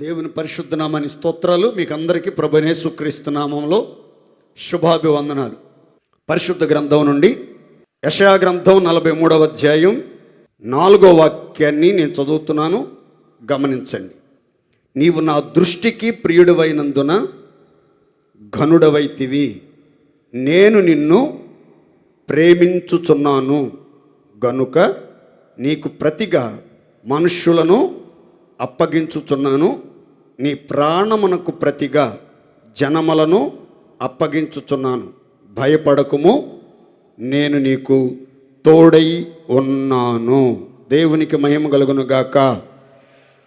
దేవుని పరిశుద్ధ నామాని స్తోత్రాలు. మీకు అందరికీ ప్రభువైన యేసుక్రీస్తు నామములో శుభాభివందనాలు. పరిశుద్ధ గ్రంథం నుండి యెషయా గ్రంథం 43వ అధ్యాయం 4వ వాక్యాన్ని నేను చదువుతున్నాను, గమనించండి. నీవు నా దృష్టికి ప్రియుడివైనందున ఘనుడవైతివి, నేను నిన్ను ప్రేమించుచున్నాను గనుక నీకు ప్రతిగా మనుష్యులను అప్పగించుచున్నాను, నీ ప్రాణమునకు ప్రతిగా జనములను అప్పగించుచున్నాను. భయపడకుము, నేను నీకు తోడై ఉన్నాను. దేవునికి మహిమ కలుగును గాక.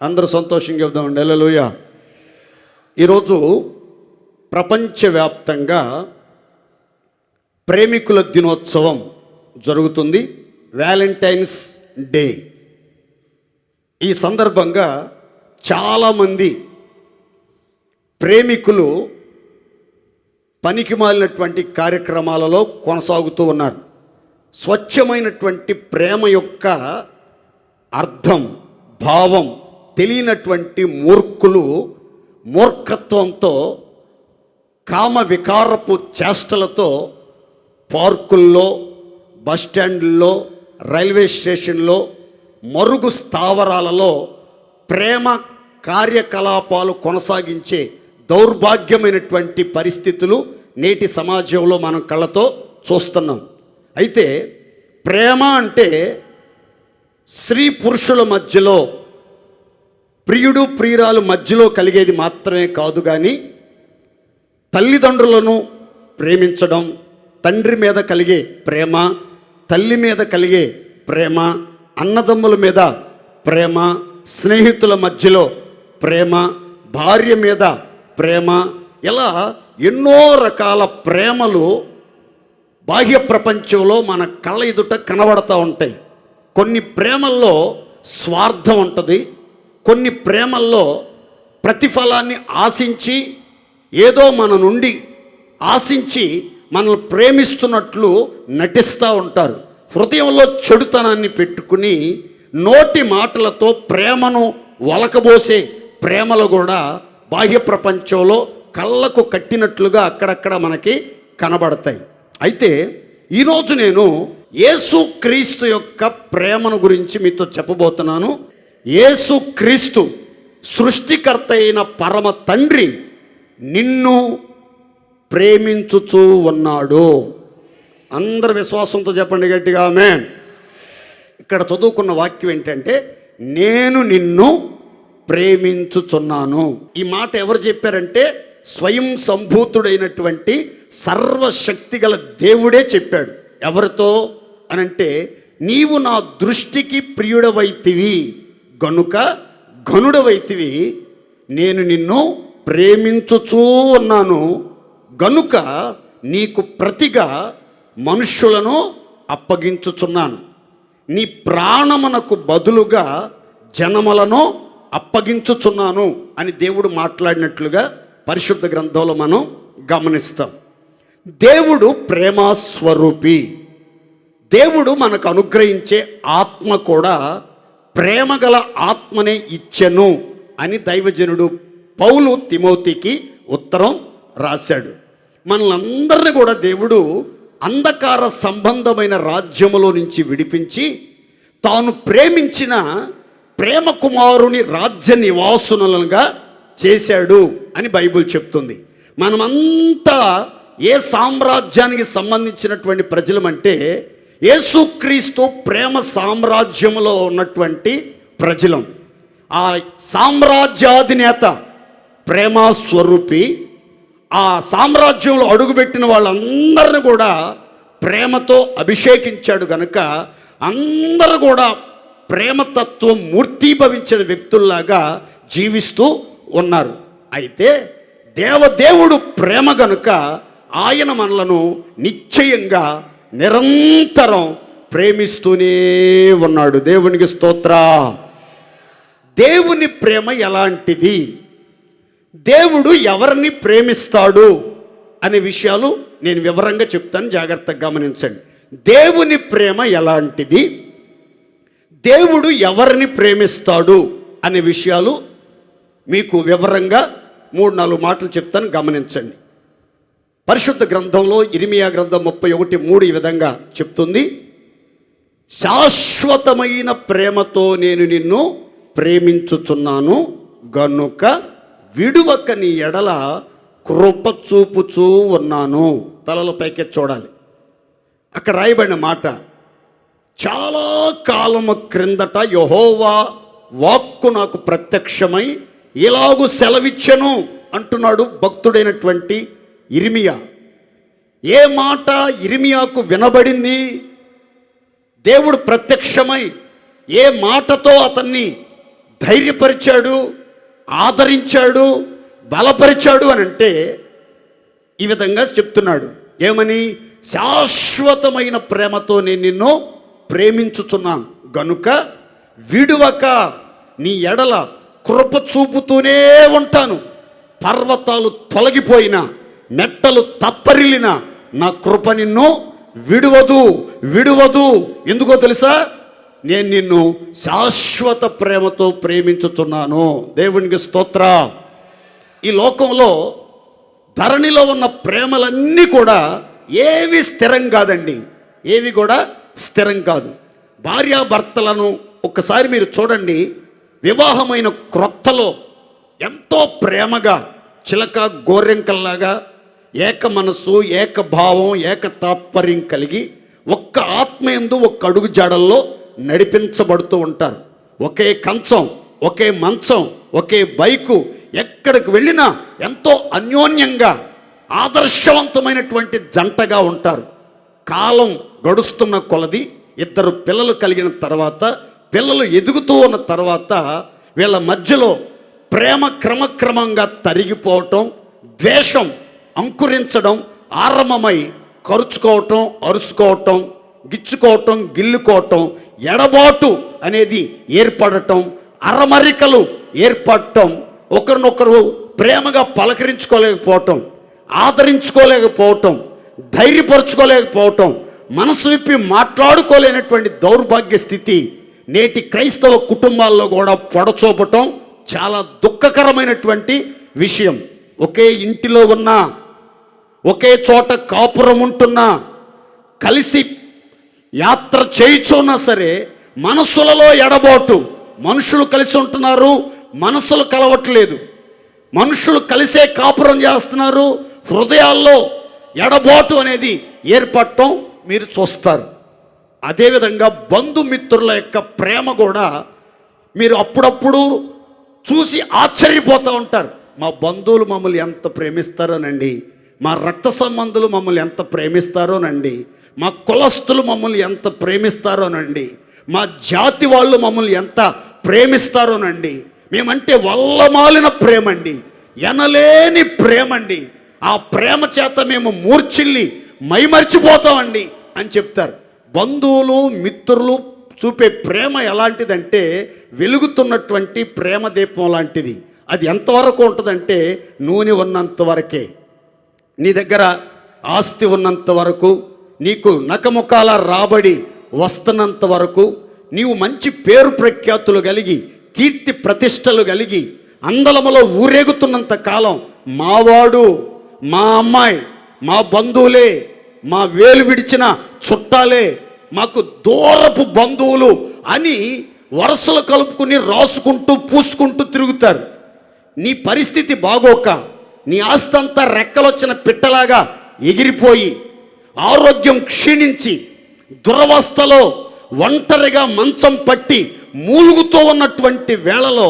అందరూ సంతోషంగా చెప్దామండి. హల్లెలూయా. ఈరోజు ప్రపంచవ్యాప్తంగా ప్రేమికుల దినోత్సవం జరుగుతుంది, వ్యాలంటైన్స్ డే. ఈ సందర్భంగా చాలామంది ప్రేమికులు పనికిమాలినటువంటి కార్యక్రమాలలో కొనసాగుతూ ఉన్నారు. స్వచ్ఛమైనటువంటి ప్రేమ యొక్క అర్థం, భావం తెలియనటువంటి మూర్ఖులు మూర్ఖత్వంతో, కామ వికారపు చేష్టలతో పార్కుల్లో, బస్టాండ్ల్లో, రైల్వే స్టేషన్లో, మరుగు స్థావరాలలో ప్రేమ కార్యకలాపాలు కొనసాగించే దౌర్భాగ్యమైనటువంటి పరిస్థితులు నేటి సమాజంలో మనం కళ్ళతో చూస్తున్నాం. అయితే ప్రేమ అంటే స్త్రీ పురుషుల మధ్యలో, ప్రియుడు ప్రియురాలు మధ్యలో కలిగేది మాత్రమే కాదు, కానీ తల్లిదండ్రులను ప్రేమించడం, తండ్రి మీద కలిగే ప్రేమ, తల్లి మీద కలిగే ప్రేమ, అన్నదమ్ముల మీద ప్రేమ, స్నేహితుల మధ్యలో ప్రేమ, భార్య మీద ప్రేమ, ఇలా ఎన్నో రకాల ప్రేమలు బాహ్య ప్రపంచంలో మన కళ్ళ ఎదుట కనబడతా ఉంటాయి. కొన్ని ప్రేమల్లో స్వార్థం ఉంటుంది, కొన్ని ప్రేమల్లో ప్రతిఫలాన్ని ఆశించి, ఏదో మన నుండి ఆశించి మనల్ని ప్రేమిస్తున్నట్లు నటిస్తూ ఉంటారు. హృదయంలో చెడుతనాన్ని పెట్టుకుని నోటి మాటలతో ప్రేమను ఒలకబోసే ప్రేమలు కూడా బాహ్య ప్రపంచంలో కళ్ళకు కట్టినట్లుగా అక్కడక్కడ మనకి కనబడతాయి. అయితే ఈరోజు నేను యేసుక్రీస్తు యొక్క ప్రేమను గురించి మీతో చెప్పబోతున్నాను. యేసుక్రీస్తు సృష్టికర్త అయిన పరమ తండ్రి నిన్ను ప్రేమించుచూ ఉన్నాడు. అందరు విశ్వాసంతో చెప్పండి గట్టిగా ఆమేన్. ఇక్కడ చదువుకున్న వాక్యం ఏంటంటే, నేను నిన్ను ప్రేమించుచున్నాను. ఈ మాట ఎవరు చెప్పారంటే, స్వయం సంభూతుడైనటువంటి సర్వశక్తి గల దేవుడే చెప్పాడు. ఎవరితో అనంటే, నీవు నా దృష్టికి ప్రియుడవైతివి గనుక ఘనుడవైతివి, నేను నిన్ను ప్రేమించుచూ ఉన్నాను గనుక నీకు ప్రతిగా మనుష్యులను అప్పగించుచున్నాను, నీ ప్రాణమునకు బదులుగా జనములను అప్పగించుచున్నాను అని దేవుడు మాట్లాడినట్లుగా పరిశుద్ధ గ్రంథంలో మనం గమనిస్తాం. దేవుడు ప్రేమస్వరూపి. దేవుడు మనకు అనుగ్రహించే ఆత్మ కూడా ప్రేమగల ఆత్మనే ఇచ్చెను అని దైవజనుడు పౌలు తిమోతికి ఉత్తరం రాశాడు. మనలందరినీ కూడా దేవుడు అంధకార సంబంధమైన రాజ్యములో నుంచి విడిపించి తాను ప్రేమించిన ప్రేమ కుమారుని రాజ్య నివాసునులుగా చేశాడు అని బైబిల్ చెప్తుంది. మనమంతా ఏ సామ్రాజ్యానికి సంబంధించినటువంటి ప్రజలమంటే, యేసుక్రీస్తు ప్రేమ సామ్రాజ్యములో ఉన్నటువంటి ప్రజలం. ఆ సామ్రాజ్యాధినేత ప్రేమస్వరూపి. ఆ సామ్రాజ్యంలో అడుగుపెట్టిన వాళ్ళందరిని కూడా ప్రేమతో అభిషేకించాడు కనుక అందరూ కూడా ప్రేమతత్వం మూర్తీభవించిన వ్యక్తుల్లాగా జీవిస్తూ ఉన్నారు. అయితే దేవదేవుడు ప్రేమ గనుక ఆయన మనలను నిశ్చయంగా నిరంతరం ప్రేమిస్తూనే ఉన్నాడు. దేవునికి స్తోత్ర. దేవుని ప్రేమ ఎలాంటిది, దేవుడు ఎవరిని ప్రేమిస్తాడు అనే విషయాలు నేను వివరంగా చెప్తాను, జాగ్రత్తగా గమనించండి. దేవుని ప్రేమ ఎలాంటిది, దేవుడు ఎవరిని ప్రేమిస్తాడు అనే విషయాలు మీకు వివరంగా 3-4 మాటలు చెప్తాను, గమనించండి. పరిశుద్ధ గ్రంథంలో ఇర్మియా గ్రంథం 31:3 ఈ విధంగా చెప్తుంది. శాశ్వతమైన ప్రేమతో నేను నిన్ను ప్రేమించుచున్నాను గనుక విడువక నీ ఎడల కృప చూపుచూ ఉన్నాను. తలల పైకి చూడాలి. అక్కడ రాయబడిన మాట, చాలా కాలము క్రిందట యెహోవా వాక్కు నాకు ప్రత్యక్షమై ఇలాగు సెలవిచ్చెను అంటున్నాడు భక్తుడైనటువంటి ఇర్మియా. ఏ మాట ఇర్మియాకు వినబడింది? దేవుడు ప్రత్యక్షమై ఏ మాటతో అతన్ని ధైర్యపరిచాడు, ఆదరించాడు, బలపరిచాడు అని అంటే ఈ విధంగా చెప్తున్నాడు. ఏమని? శాశ్వతమైన ప్రేమతో నేను నిన్ను ప్రేమించుచున్నాను గనుక విడువక నీ ఎడల కృప చూపుతూనే ఉంటాను. పర్వతాలు తొలగిపోయినా, మెట్టలు తత్తరిల్లినా నా కృప నిన్ను విడువదు విడువదు. ఎందుకో తెలుసా? నేను నిన్ను శాశ్వత ప్రేమతో ప్రేమించుచున్నాను. దేవునికి స్తోత్ర. ఈ లోకంలో ధరణిలో ఉన్న ప్రేమలన్నీ కూడా ఏవి స్థిరం కాదండి, ఏవి కూడా స్థిరం కాదు. భార్యాభర్తలను ఒక్కసారి మీరు చూడండి. వివాహమైన క్రొత్తలో ఎంతో ప్రేమగా చిలక గోరెంకల్లాగా ఏక మనస్సు, ఏక భావం, ఏక తాత్పర్యం కలిగి ఒక్క ఆత్మయందు ఒక్క అడుగు జాడల్లో నడిపించబడుతూ ఉంటారు. ఒకే కంచం, ఒకే మంచం, ఒకే బైకు, ఎక్కడికి వెళ్ళినా ఎంతో అన్యోన్యంగా ఆదర్శవంతమైనటువంటి జంటగా ఉంటారు. కాలం గడుస్తున్న కొలది ఇద్దరు పిల్లలు కలిగిన తర్వాత, పిల్లలు ఎదుగుతూ ఉన్న తర్వాత వీళ్ళ మధ్యలో ప్రేమ క్రమక్రమంగా తరిగిపోవటం, ద్వేషం అంకురించడం ఆరంభమై కరుచుకోవటం, అరుచుకోవటం, గిచ్చుకోవటం, గిల్లుకోవటం, ఎడబాటు అనేది ఏర్పడటం, అరమరికలు ఏర్పడటం, ఒకరినొకరు ప్రేమగా పలకరించుకోలేకపోవటం, ఆదరించుకోలేకపోవటం, ధైర్యపరచుకోలేకపోవటం, మనసు విప్పి మాట్లాడుకోలేనటువంటి దౌర్భాగ్య స్థితి నేటి క్రైస్తవ కుటుంబాల్లో కూడా పొడచూపటం చాలా దుఃఖకరమైనటువంటి విషయం. ఒకే ఇంటిలో ఉన్నా, ఒకే చోట కాపురం ఉంటున్నా, కలిసి యాత్ర చేయుచున్నా సరే మనసులలో ఎడబాటు. మనుషులు కలిసి ఉంటున్నారు, మనసులు కలవట్లేదు. మనుషులు కలిసే కాపురం చేస్తున్నారు, హృదయాల్లో ఎడబాటు అనేది ఏర్పడటం మీరు చూస్తారు. అదేవిధంగా బంధుమిత్రుల యొక్క ప్రేమ కూడా మీరు అప్పుడప్పుడు చూసి ఆశ్చర్యపోతూ ఉంటారు. మా బంధువులు మమ్మల్ని ఎంత ప్రేమిస్తారోనండి, మా రక్త సంబంధులు మమ్మల్ని ఎంత ప్రేమిస్తారోనండి, మా కులస్తులు మమ్మల్ని ఎంత ప్రేమిస్తారోనండి, మా జాతి వాళ్ళు మమ్మల్ని ఎంత ప్రేమిస్తారోనండి. మేమంటే వల్లమాలిన ప్రేమండి, ఎనలేని ప్రేమండి. ఆ ప్రేమ చేత మేము మూర్ఛిల్లి మైమర్చిపోతామండి అని చెప్తారు. బంధువులు, మిత్రులు చూపే ప్రేమ ఎలాంటిదంటే వెలుగుతున్నటువంటి ప్రేమ దీపం లాంటిది. అది ఎంతవరకు ఉంటుందంటే నూనె ఉన్నంత వరకే. నీ దగ్గర ఆస్తి ఉన్నంత వరకు, నీకు నకముఖాల రాబడి వస్తున్నంత వరకు, నీవు మంచి పేరు ప్రఖ్యాతులు కలిగి, కీర్తి ప్రతిష్టలు కలిగి, అందలములో ఊరేగుతున్నంత కాలం మావాడు, మా అమ్మాయి, మా బంధువులే, మా వేలు విడిచిన చుట్టాలే, మాకు దూరపు బంధువులు అని వరుసలు కలుపుకుని రాసుకుంటూ పూసుకుంటూ తిరుగుతారు. నీ పరిస్థితి బాగోక, నీ ఆస్తి అంతా రెక్కలొచ్చిన పిట్టలాగా ఎగిరిపోయి, ఆరోగ్యం క్షీణించి, దురవస్థలో ఒంటరిగా మంచం పట్టి మూలుగుతూ ఉన్నటువంటి వేళలో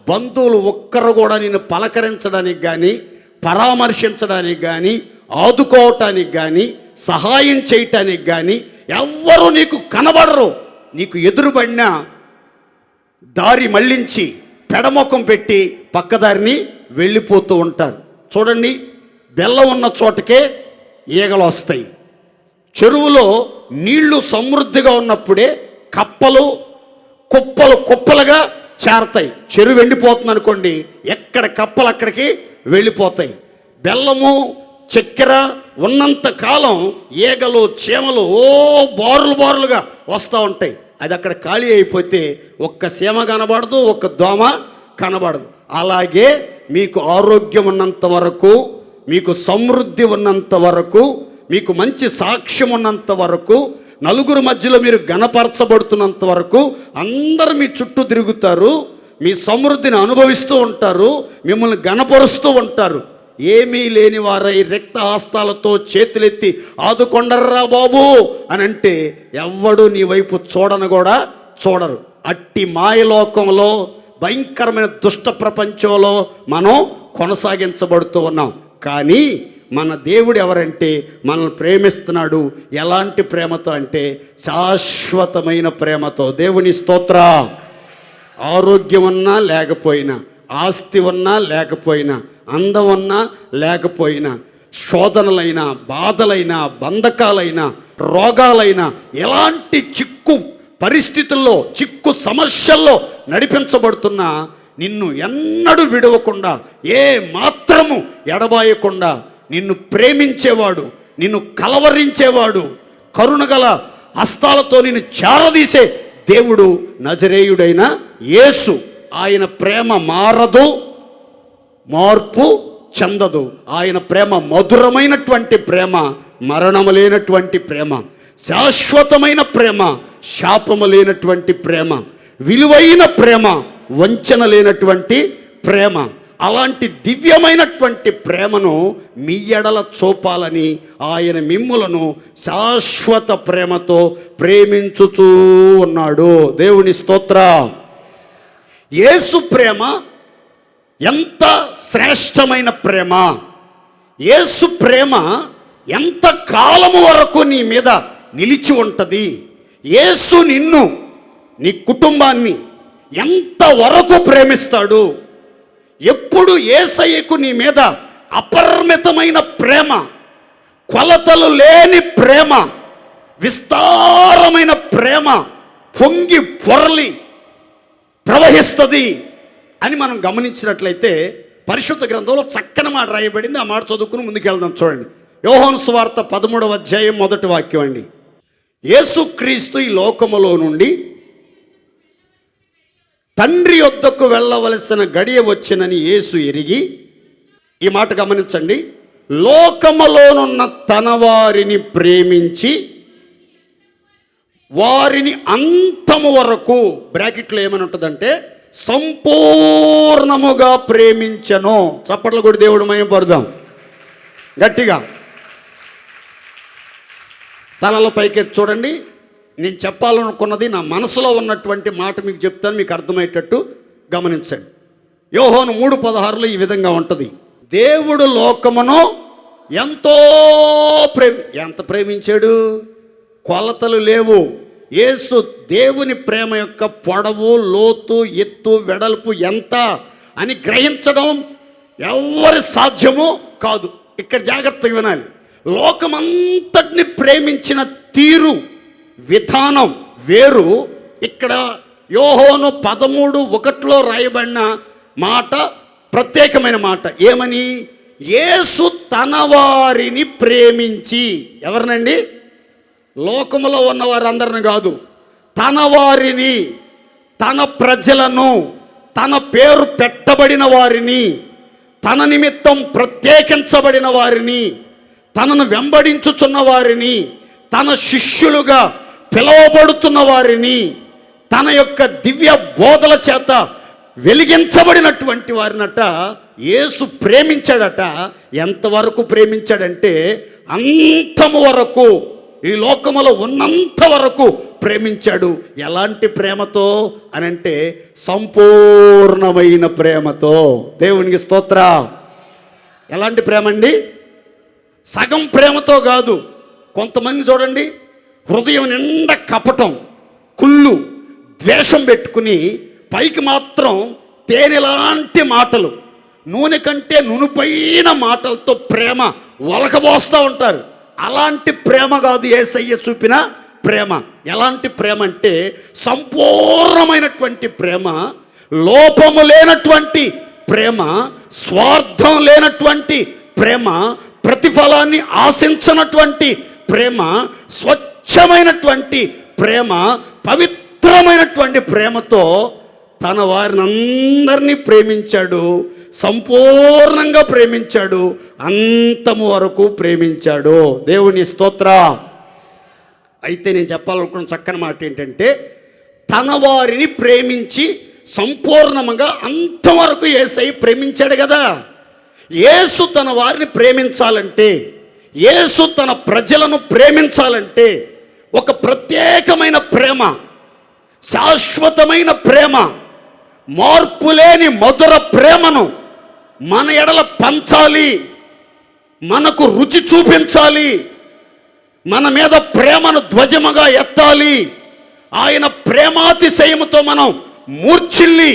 బంధువులు ఒక్కరు కూడా నిన్ను పలకరించడానికి కానీ, పరామర్శించడానికి కానీ, ఆదుకోవటానికి కానీ, సహాయం చేయటానికి కానీ ఎవ్వరూ నీకు కనబడరు. నీకు ఎదురుబడినా దారి మళ్ళించి పెడముఖం పెట్టి పక్కదారిని వెళ్ళిపోతూ ఉంటారు. చూడండి, బెల్లం ఉన్న చోటకే ఈగలు వస్తాయి. చెరువులో నీళ్లు సమృద్ధిగా ఉన్నప్పుడే కప్పలు కుప్పలు కుప్పలుగా చేరతాయి. చెరువు ఎండిపోతుంది అనుకోండి, ఎక్కడ కప్పలు అక్కడికి వెళ్ళిపోతాయి. బెల్లము, చక్కెర ఉన్నంత కాలం ఈగలు, చీమలు బారులు బారులుగా వస్తూ ఉంటాయి. అది అక్కడ ఖాళీ అయిపోతే ఒక్క సీమ కనబడదు, ఒక్క దోమ కనబడదు. అలాగే మీకు ఆరోగ్యం ఉన్నంత వరకు, మీకు సమృద్ధి ఉన్నంత వరకు, మీకు మంచి సాక్ష్యం ఉన్నంత వరకు, నలుగురు మధ్యలో మీరు గణపరచబడుతున్నంత వరకు అందరూ మీ చుట్టూ తిరుగుతారు, మీ సమృద్ధిని అనుభవిస్తూ ఉంటారు, మిమ్మల్ని గణపరుస్తూ ఉంటారు. ఏమీ లేని వారై రక్త హస్తాలతో చేతులెత్తి ఆదుకొండర్రా బాబు అని అంటే ఎవ్వడు నీ వైపు చూడను కూడా చూడరు. అట్టి మాయలోకంలో, భయంకరమైన దుష్ట ప్రపంచంలో మనం కొనసాగించబడుతూ ఉన్నాం. కానీ మన దేవుడు ఎవరంటే మనల్ని ప్రేమిస్తున్నాడు. ఎలాంటి ప్రేమతో అంటే శాశ్వతమైన ప్రేమతో. దేవుని స్తోత్ర. ఆరోగ్యం ఉన్నా లేకపోయినా, ఆస్తి ఉన్నా లేకపోయినా, అందం ఉన్నా లేకపోయినా, శోధనలైనా, బాధలైనా, బంధకాలైనా, రోగాలైనా, ఎలాంటి చిక్కు పరిస్థితుల్లో, చిక్కు సమస్యల్లో నడిపించబడుతున్నా నిన్ను ఎన్నడూ విడవకుండా, ఏ మాత్రము ఎడబాయకుండా నిన్ను ప్రేమించేవాడు, నిన్ను కలవరించేవాడు, కరుణగల హస్తాలతో నిన్ను చేరదీసే దేవుడు నజరేయుడైన యేసు. ఆయన ప్రేమ మారదు, మార్పు చెందదు. ఆయన ప్రేమ మధురమైనటువంటి ప్రేమ, మరణము లేనటువంటి ప్రేమ, శాశ్వతమైన ప్రేమ, శాపము లేనటువంటి ప్రేమ, విలువైన ప్రేమ, వంచన లేనటువంటి ప్రేమ. అలాంటి దివ్యమైనటువంటి ప్రేమను మీ ఎడల చూపాలని ఆయన మిమ్ములను శాశ్వత ప్రేమతో ప్రేమించుచూ ఉన్నాడు. దేవుని స్తోత్ర. యేసు ప్రేమ ఎంత శ్రేష్టమైన ప్రేమ! యేసు ప్రేమ ఎంత కాలము వరకు నీ మీద నిలిచి ఉంటుంది! యేసు నిన్ను, నీ కుటుంబాన్ని ఎంతవరకు ప్రేమిస్తాడు! ఎప్పుడు యేసయ్యకు నీ మీద అపరిమితమైన ప్రేమ, కొలతలు లేని ప్రేమ, విస్తారమైన ప్రేమ పొంగి పొరలి ప్రవహిస్తుంది అని మనం గమనించినట్లయితే పరిశుద్ధ గ్రంథంలో చక్కని మాట రాయబడింది. ఆ మాట చదువుకుని ముందుకెళ్దాం. చూడండి, యోహాను సువార్త 13వ అధ్యాయం 1వ వాక్యం అండి. యేసుక్రీస్తు ఈ లోకములో నుండి తండ్రి యొద్దకు వెళ్ళవలసిన గడియ వచ్చినని యేసు ఎరిగి, ఈ మాట గమనించండి, లోకములోనున్న తన వారిని ప్రేమించి వారిని అంతము వరకు, బ్రాకెట్లో ఏమని ఉంటుందంటే సంపూర్ణముగా ప్రేమించను. చప్పట్లు కూడా దేవుడు మహిమ పరుదాం గట్టిగా. తలలో పైకెత్తి చూడండి. నేను చెప్పాలనుకున్నది, నా మనసులో ఉన్నటువంటి మాట మీకు చెప్తాను, మీకు అర్థమయ్యేటట్టు గమనించండి. యోహాను 3:16 ఈ విధంగా ఉంటుంది, దేవుడు లోకమును ఎంతో ఎంత ప్రేమించాడు, కొలతలు లేవు. యేసు దేవుని ప్రేమ యొక్క పొడవు, లోతు, ఎత్తు, వెడల్పు ఎంత అని గ్రహించడం ఎవరి సాధ్యమో కాదు. ఇక్కడ జాగ్రత్తగా వినాలి. లోకమంతటిని ప్రేమించిన తీరు, విధానం వేరు. ఇక్కడ యోహాను 13:1 రాయబడిన మాట ప్రత్యేకమైన మాట. ఏమని? యేసు తన వారిని ప్రేమించి. ఎవరినండి? లోకములో ఉన్న వారందరిని కాదు, తన వారిని, తన ప్రజలను, తన పేరు పెట్టబడిన వారిని, తన నిమిత్తం ప్రత్యేకించబడిన వారిని, తనను వెంబడించుచున్న వారిని, తన శిష్యులుగా పిలువబడుతున్న వారిని, తన యొక్క దివ్య బోధల చేత వెలిగించబడినటువంటి వారినట యేసు ప్రేమించాడట. ఎంతవరకు ప్రేమించాడంటే అంతము వరకు, ఈ లోకములో ఉన్నంత వరకు ప్రేమించాడు. ఎలాంటి ప్రేమతో అనంటే సంపూర్ణమైన ప్రేమతో. దేవునికి స్తోత్ర. ఎలాంటి ప్రేమ అండి? సగం ప్రేమతో కాదు. కొంతమంది చూడండి, హృదయం నిండా కపటం, కుళ్ళు, ద్వేషం పెట్టుకుని పైకి మాత్రం తేనెలాంటి మాటలు, నూనె కంటే నునుపైన మాటలతో ప్రేమ ఒలకబోస్తూ ఉంటారు. అలాంటి ప్రేమ కాదు యేసయ్య చూపిన ప్రేమ. ఎలాంటి ప్రేమ అంటే సంపూర్ణమైనటువంటి ప్రేమ, లోపము లేనటువంటి ప్రేమ, స్వార్థం లేనటువంటి ప్రేమ, ప్రతిఫలాన్ని ఆశించనటువంటి ప్రేమ, స్వచ్ఛమైనటువంటి ప్రేమ, పవిత్రమైనటువంటి ప్రేమతో తన వారిని అందరినీ ప్రేమించాడు, సంపూర్ణంగా ప్రేమించాడు, అంతము వరకు ప్రేమించాడు. దేవుని స్తోత్ర. అయితే నేను చెప్పాలనుకున్న చక్కని మాట ఏంటంటే, తన వారిని ప్రేమించి సంపూర్ణంగా అంతవరకు యేసయ్య ప్రేమించాడు కదా. యేసు తన వారిని ప్రేమించాలంటే, యేసు తన ప్రజలను ప్రేమించాలంటే ఒక ప్రత్యేకమైన ప్రేమ, శాశ్వతమైన ప్రేమ, మార్పులేని మధుర ప్రేమను మన ఎడల పంచాలి, మనకు రుచి చూపించాలి, మన మీద ప్రేమను ధ్వజముగా ఎత్తాలి. ఆయన ప్రేమాతిశయముతో మనం మూర్ఛిల్లి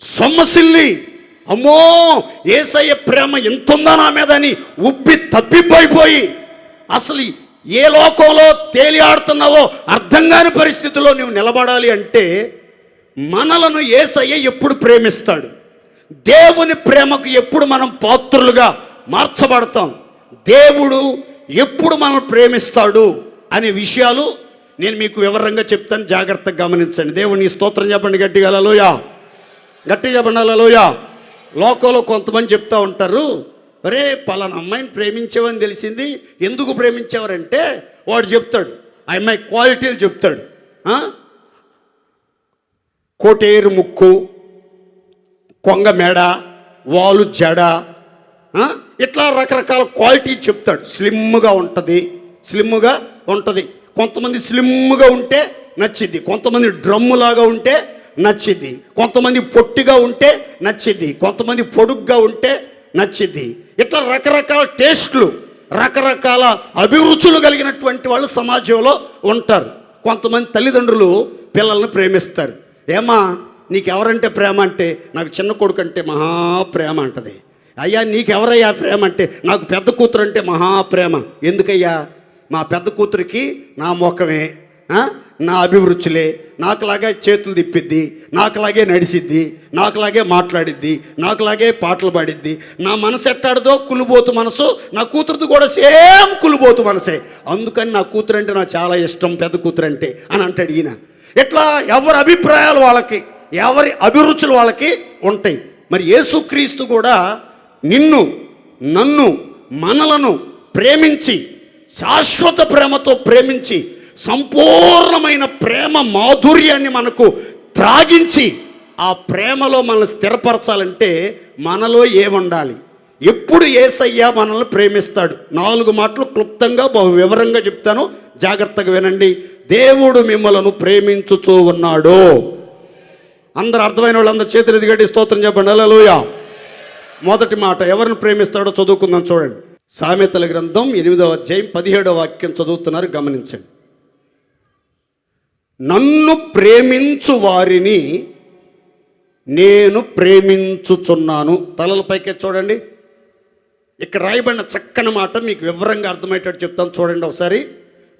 సొమ్మసిల్లి, అమ్మో యేసయ్య ప్రేమ ఎంతుందా నా మీద అని ఉబ్బి తప్పిపోయిపోయి, అసలు ఏ లోకంలో తేలియాడుతున్నావో అర్థం కాని పరిస్థితుల్లో నువ్వు నిలబడాలి అంటే మనలను యేసయ్య ఎప్పుడు ప్రేమిస్తాడు, దేవుని ప్రేమకు ఎప్పుడు మనం పాత్రులుగా మార్చబడతాం, దేవుడు ఎప్పుడు మనం ప్రేమిస్తాడు అనే విషయాలు నేను మీకు వివరంగా చెప్తాను. జాగ్రత్తగా గమనించండి. దేవుని స్తోత్రం చెప్పండి గట్టిగా. హల్లెలూయా. గట్టిగా చెప్పండి హల్లెలూయా. లోకంలో కొంతమంది చెప్తా ఉంటారు, అరే పలానా అమ్మాయిని ప్రేమించేవని తెలిసింది, ఎందుకు ప్రేమించేవారంటే వాడు చెప్తాడు, ఆ అమ్మాయి క్వాలిటీలు చెప్తాడు. కోటేరు ముక్కు, కొంగ మెడ, వాలు జడ, ఇట్లా రకరకాల క్వాలిటీ చెప్తాడు. స్లిమ్గా ఉంటుంది. కొంతమంది స్లిమ్గా ఉంటే నచ్చిద్ది, కొంతమంది డ్రమ్ములాగా ఉంటే నచ్చిద్ది, కొంతమంది పొట్టిగా ఉంటే నచ్చిద్ది, కొంతమంది పొడుగ్గా ఉంటే నచ్చిద్ది. ఇట్లా రకరకాల టేస్ట్లు, రకరకాల అభిరుచులు కలిగినటువంటి వాళ్ళు సమాజంలో ఉంటారు. కొంతమంది తల్లిదండ్రులు పిల్లల్ని ప్రేమిస్తారు. ఏమా నీకెవరంటే ప్రేమ అంటే, నాకు చిన్న కొడుకు అంటే మహా ప్రేమ అంటది. అయ్యా నీకెవరయ్యా ప్రేమ అంటే, నాకు పెద్ద కూతురు అంటే మహా ప్రేమ. ఎందుకయ్యా? మా పెద్ద కూతురికి నా ముఖమే, నా అభిరుచులే, నాకులాగే చేతులు తిప్పిద్ది, నాకులాగే నడిసిద్ది, నాకులాగే మాట్లాడిద్ది, నాకులాగే పాటలు పాడిద్ది. నా మనసు ఎట్టాడదో కులుబోతు మనసు, నా కూతురుది కూడా సేమ్ కులుబోతు మనసే, అందుకని నా కూతురు అంటే నాకు చాలా ఇష్టం, పెద్ద కూతురు అంటే అని అంటాడు ఈయన. ఇట్లా ఎవరి అభిప్రాయాలు వాళ్ళకి, ఎవరి అభిరుచులు వాళ్ళకి ఉంటాయి. మరి యేసుక్రీస్తు కూడా నిన్ను, నన్ను, మనలను ప్రేమించి శాశ్వత ప్రేమతో ప్రేమించి సంపూర్ణమైన ప్రేమ మాధుర్యాన్ని మనకు త్రాగించి ఆ ప్రేమలో మనల్ని స్థిరపరచాలంటే మనలో ఏముండాలి? ఎప్పుడు యేసయ్య మనల్ని ప్రేమిస్తాడు? 4 మాటలు క్లుప్తంగా బహు వివరంగా చెప్తాను, జాగ్రత్తగా వినండి. దేవుడు మిమ్మలను ప్రేమించుచూ ఉన్నాడు. అందరు అర్థమైన వాళ్ళందరూ చేతులు ఎదిగట్టి స్తోత్రం చెప్పండి. హల్లెలూయా. మొదటి మాట ఎవరిని ప్రేమిస్తాడో చదువుకుందాం చూడండి. సామెతల గ్రంథం 8వ అధ్యాయం 17వ వాక్యం చదువుతున్నారు, గమనించండి. నన్ను ప్రేమించు వారిని నేను ప్రేమించుచున్నాను. తలలపైకే చూడండి. ఇక్కడ రాయబడిన చక్కని మాట మీకు వివరంగా అర్థమయ్యేటట్టు చెప్తాను చూడండి ఒకసారి.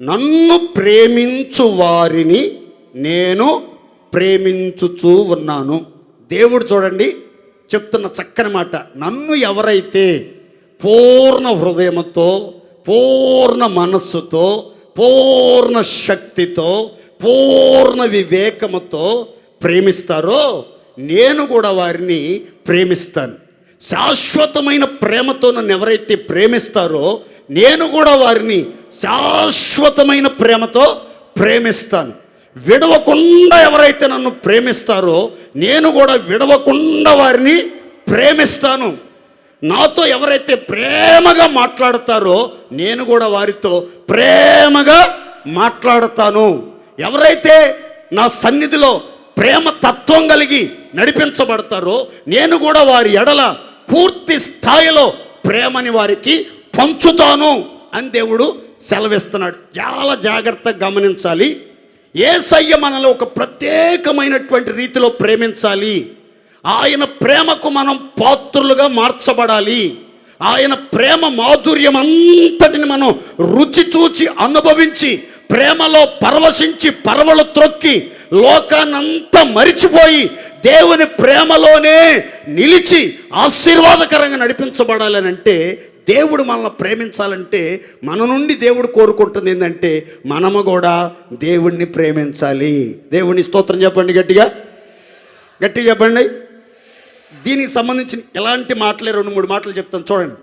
నన్ను ప్రేమించు వారిని నేను ప్రేమించుచూ ఉన్నాను. దేవుడు చూడండి చెప్తున్న చక్కని మాట. నన్ను ఎవరైతే పూర్ణ హృదయముతో, పూర్ణ మనస్సుతో, పూర్ణ శక్తితో, పూర్ణ వివేకముతో ప్రేమిస్తారో నేను కూడా వారిని ప్రేమిస్తాను. శాశ్వతమైన ప్రేమతో నన్ను ఎవరైతే ప్రేమిస్తారో నేను కూడా వారిని శాశ్వతమైన ప్రేమతో ప్రేమిస్తాను. విడవకుండా ఎవరైతే నన్ను ప్రేమిస్తారో నేను కూడా విడవకుండా వారిని ప్రేమిస్తాను. నాతో ఎవరైతే ప్రేమగా మాట్లాడతారో నేను కూడా వారితో ప్రేమగా మాట్లాడతాను. ఎవరైతే నా సన్నిధిలో ప్రేమ తత్వం కలిగి నడిపించబడతారో నేను కూడా వారి ఎడల పూర్తి స్థాయిలో ప్రేమని వారికి పంచుతాను అని దేవుడు సెలవిస్తున్నాడు. చాలా జాగ్రత్తగా గమనించాలి. యేసయ్య మనల్ని ఒక ప్రత్యేకమైనటువంటి రీతిలో ప్రేమించాలి. ఆయన ప్రేమకు మనం పాత్రులుగా మార్చబడాలి. ఆయన ప్రేమ మాధుర్యం అంతటిని మనం రుచి చూచి అనుభవించి ప్రేమలో పరవశించి పరవలు త్రొక్కి లోకాన్నంతా మరిచిపోయి దేవుని ప్రేమలోనే నిలిచి ఆశీర్వాదకరంగా నడిపించబడాలని అంటే, దేవుడు మనల్ని ప్రేమించాలంటే మన నుండి దేవుడు కోరుకుంటుంది ఏంటంటే మనము కూడా దేవుణ్ణి ప్రేమించాలి. దేవుని స్తోత్రం చెప్పండి గట్టిగా. గట్టిగా చెప్పండి. దీనికి సంబంధించిన ఎలాంటి మాటలే 2-3 మాటలు చెప్తాను చూడండి.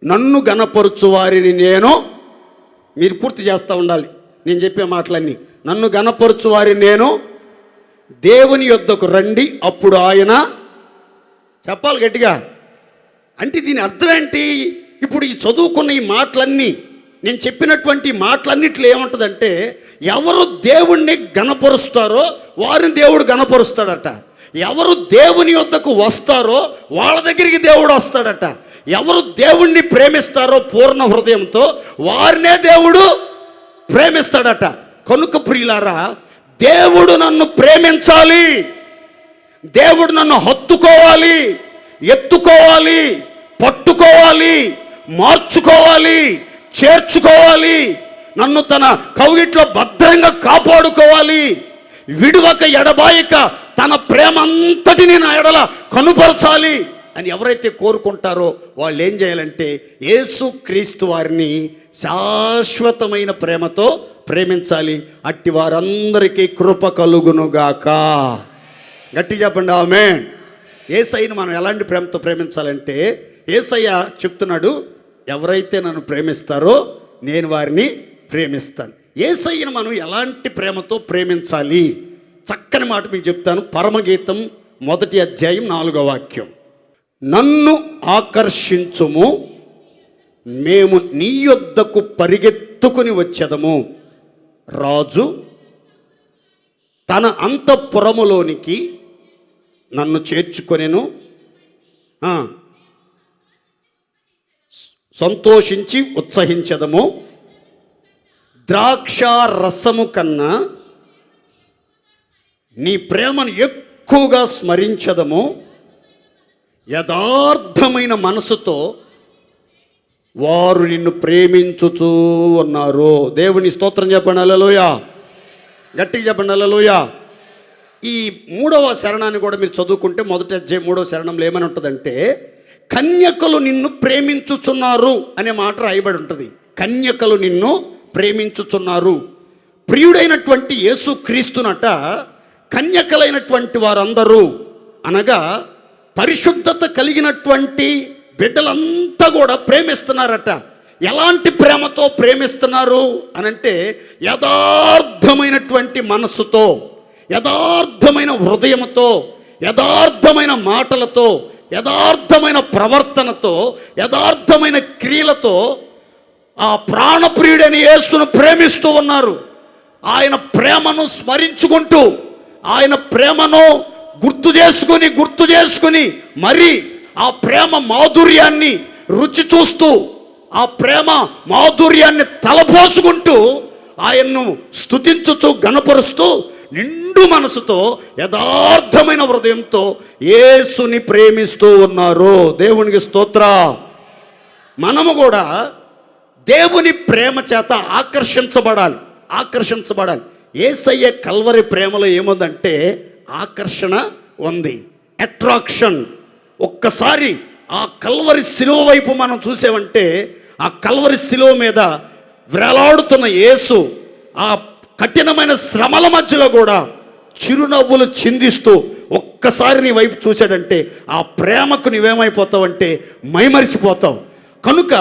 నన్ను గణపరుచు వారిని నేను, మీరు పూర్తి చేస్తూ ఉండాలి నేను చెప్పే మాటలన్నీ. నన్ను గణపరుచు వారిని నేను దేవుని యొద్దకు రండి, అప్పుడు ఆయన, చెప్పాలి గట్టిగా. అంటే దీని అర్థం ఏంటి? ఇప్పుడు ఈ చదువుకున్న ఈ మాటలన్నీ, నేను చెప్పినటువంటి మాటలన్నిట్లో ఏముంటుందంటే, ఎవరు దేవుణ్ణి గణపరుస్తారో వారిని దేవుడు గణపరుస్తాడట. ఎవరు దేవుని యొద్దకు వస్తారో వాళ్ళ దగ్గరికి దేవుడు వస్తాడట. ఎవరు దేవుణ్ణి ప్రేమిస్తారో పూర్ణ హృదయంతో వారినే దేవుడు ప్రేమిస్తాడట. కనుక ప్రియులారా, దేవుడు నన్ను ప్రేమించాలి, దేవుడు నన్ను హత్తుకోవాలి, ఎత్తుకోవాలి, పట్టుకోవాలి, మార్చుకోవాలి, చేర్చుకోవాలి, నన్ను తన కౌగిట్లో భద్రంగా కాపాడుకోవాలి, విడువక ఎడబాయక తన ప్రేమ అంతటిని నా ఎడల కనుపరచాలి అని ఎవరైతే కోరుకుంటారో వాళ్ళు ఏం చేయాలంటే యేసుక్రీస్తు వారిని శాశ్వతమైన ప్రేమతో ప్రేమించాలి. అట్టి వారందరికీ కృప కలుగునుగాక. గట్టి చెప్పండి ఆమేన్. యేసయ్యను మనం ఎలాంటి ప్రేమతో ప్రేమించాలంటే, యేసయ్య చెప్తున్నాడు, ఎవరైతే నన్ను ప్రేమిస్తారో నేను వారిని ప్రేమిస్తాను. యేసయ్యను మనం ఎలాంటి ప్రేమతో ప్రేమించాలి? చక్కని మాట మీకు చెప్తాను. పరమగీతం 1వ అధ్యాయం 4వ వాక్యం. నన్ను ఆకర్షించుము, మేము నీ యొద్దకు పరిగెత్తుకుని వచ్చేదము. రాజు తన అంతఃపురములోనికి నన్ను చేర్చుకొనెను, సంతోషించి ఉత్సహించదము. ద్రాక్ష రసము కన్నా నీ ప్రేమను ఎక్కువగా స్మరించదము. యథార్థమైన మనసుతో వారు నిన్ను ప్రేమించుచూ ఉన్నారు. దేవుని స్తోత్రం చెప్పండి హల్లెలూయా. గట్టిగా చెప్పండి హల్లెలూయా. ఈ 3వ శరణాన్ని కూడా మీరు చదువుకుంటే 1వ అధ్యాయం 3వ శరణంలో ఏమని ఉంటుందంటే, కన్యకలు నిన్ను ప్రేమించుచున్నారు అనే మాట రాయబడి ఉంటుంది. కన్యకలు నిన్ను ప్రేమించుచున్నారు. ప్రియుడైనటువంటి యేసుక్రీస్తునట కన్యకలైనటువంటి వారందరూ, అనగా పరిశుద్ధత కలిగినటువంటి బిడ్డలంతా కూడా ప్రేమిస్తున్నారట. ఎలాంటి ప్రేమతో ప్రేమిస్తున్నారు అనంటే, యథార్థమైనటువంటి మనస్సుతో, యథార్థమైన హృదయంతో, యథార్థమైన మాటలతో, యథార్థమైన ప్రవర్తనతో, యథార్థమైన క్రియలతో ఆ ప్రాణప్రియుడైన యేసును ప్రేమిస్తూ ఉన్నారు. ఆయన ప్రేమను స్మరించుకుంటూ, ఆయన ప్రేమను గుర్తు చేసుకుని మరి ఆ ప్రేమ మాధుర్యాన్ని రుచి చూస్తూ, ఆ ప్రేమ మాధుర్యాన్ని తలపోసుకుంటూ ఆయన్ను స్తుతించుచు గణపరుస్తూ నిండు మనసుతో యథార్థమైన హృదయంతో యేసుని ప్రేమిస్తూ ఉన్నారు. దేవునికి స్తోత్ర. మనము కూడా దేవుని ప్రేమ చేత ఆకర్షించబడాలి. యేసయ్య కల్వరి ప్రేమలో ఏముందంటే ఆకర్షణ ఉంది, అట్రాక్షన్. ఒక్కసారి ఆ కల్వరి శిలువ వైపు మనం చూసామంటే, ఆ కల్వరి శిలువ మీద వేలాడుతున్న యేసు ఆ కఠినమైన శ్రమల మధ్యలో కూడా చిరునవ్వులు చిందిస్తూ ఒక్కసారి నీ వైపు చూశాడంటే ఆ ప్రేమకు నీవేమైపోతావంటే మైమరిచిపోతావు. కనుక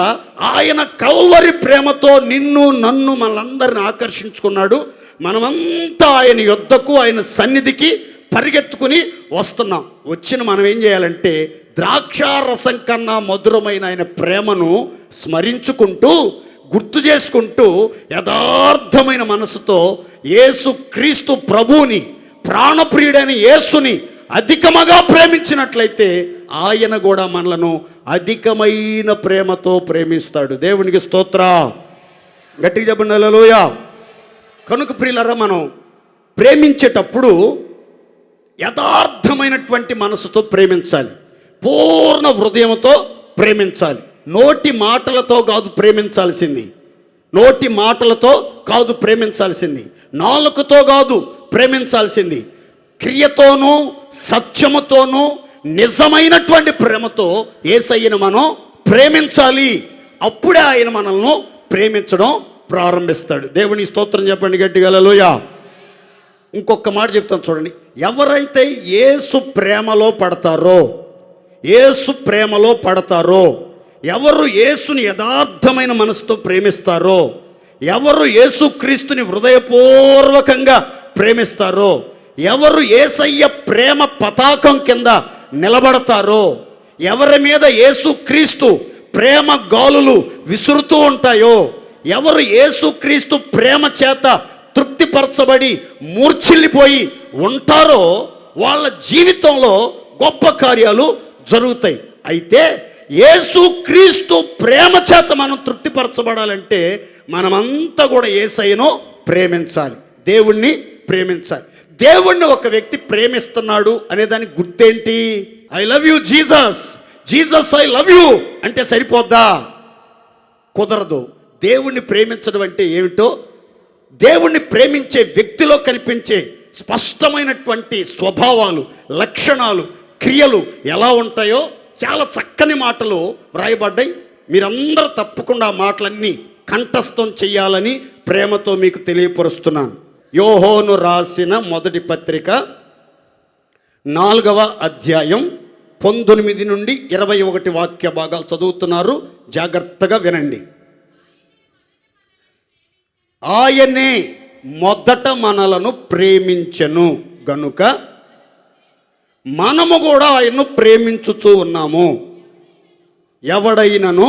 ఆయన కల్వరి ప్రేమతో నిన్ను నన్ను మనందరిని ఆకర్షించుకున్నాడు. మనమంతా ఆయన యొద్దకు, ఆయన సన్నిధికి పరిగెత్తుకుని వస్తున్నాం. వచ్చిన మనం ఏం చేయాలంటే ద్రాక్షారసం కన్నా మధురమైన ఆయన ప్రేమను స్మరించుకుంటూ, గుర్తు చేసుకుంటూ, యథార్థమైన మనసుతో యేసుక్రీస్తు ప్రభువుని, ప్రాణప్రియుడైన యేసుని అధికముగా ప్రేమించినట్లయితే ఆయన కూడా మనలను అధికమైన ప్రేమతో ప్రేమిస్తాడు. దేవునికి స్తోత్ర. గట్టిగా చెప్పండి హల్లెలూయా. కనుక ప్రియులారా, మనం ప్రేమించేటప్పుడు యథార్థమైనటువంటి మనసుతో ప్రేమించాలి, పూర్ణ హృదయంతో ప్రేమించాలి. నోటి మాటలతో కాదు ప్రేమించాల్సింది, నోటి మాటలతో కాదు ప్రేమించాల్సింది, నాలుకతో కాదు ప్రేమించాల్సింది, క్రియతోనూ సత్యముతోనూ నిజమైనటువంటి ప్రేమతో యేసయ్యను మనం ప్రేమించాలి. అప్పుడే ఆయన మనల్ని ప్రేమించడం ప్రారంభిస్తాడు. దేవుని స్తోత్రం చెప్పండి గట్టిగా హల్లెలూయా. ఇంకొక మాట చెప్తాను చూడండి. ఎవరైతే యేసు ప్రేమలో పడతారో, యేసు ప్రేమలో పడతారో, ఎవరు యేసుని యథార్థమైన మనసుతో ప్రేమిస్తారో, ఎవరు యేసుక్రీస్తుని హృదయపూర్వకంగా ప్రేమిస్తారో, ఎవరు యేసయ్య ప్రేమ పతాకం కింద నిలబడతారో, ఎవరి మీద యేసుక్రీస్తు ప్రేమ గాలులు విసురుతూ ఉంటాయో, ఎవరు యేసుక్రీస్తు ప్రేమ చేత తృప్తిపరచబడి మూర్ఛిల్లిపోయి ఉంటారో, వాళ్ళ జీవితంలో గొప్ప కార్యాలు జరుగుతాయి. అయితే యేసుక్రీస్తు ప్రేమ చేత మనం తృప్తిపరచబడాలంటే మనమంతా కూడా యేసయ్యను ప్రేమించాలి, దేవుణ్ణి ప్రేమించాలి. దేవుణ్ణి ఒక వ్యక్తి ప్రేమిస్తున్నాడు అనే దానికి గుర్తేంటి? I love you Jesus, Jesus I love you అంటే సరిపోద్దా? కుదరదు. దేవుణ్ణి ప్రేమించడం అంటే ఏమిటో, దేవుణ్ణి ప్రేమించే వ్యక్తిలో కనిపించే స్పష్టమైనటువంటి స్వభావాలు, లక్షణాలు, క్రియలు ఎలా ఉంటాయో చాలా చక్కని మాటలు వ్రాయబడ్డాయి. మీరందరూ తప్పకుండా ఆ మాటలన్నీ కంఠస్థం చేయాలని ప్రేమతో మీకు తెలియపరుస్తున్నాను. యోహోను రాసిన మొదటి పత్రిక 4వ అధ్యాయం 19 నుండి 21 వాక్య భాగాలు చదువుతున్నారు, జాగ్రత్తగా వినండి. ఆయనే మొదట మనలను ప్రేమించెను గనుక మనము కూడా ఆయన్ను ప్రేమించుచూ ఉన్నాము. ఎవడైనను